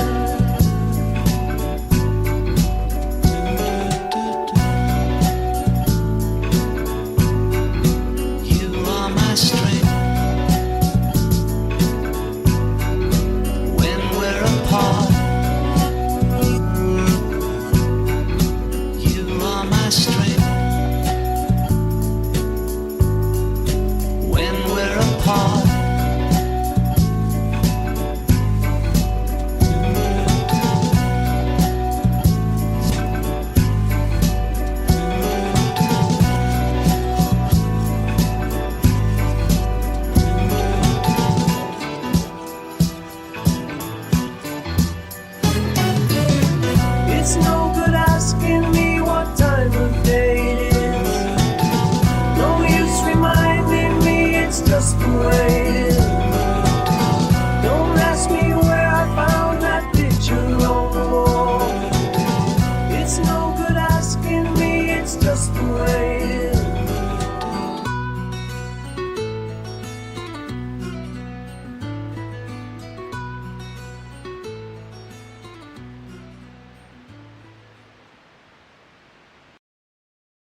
it's no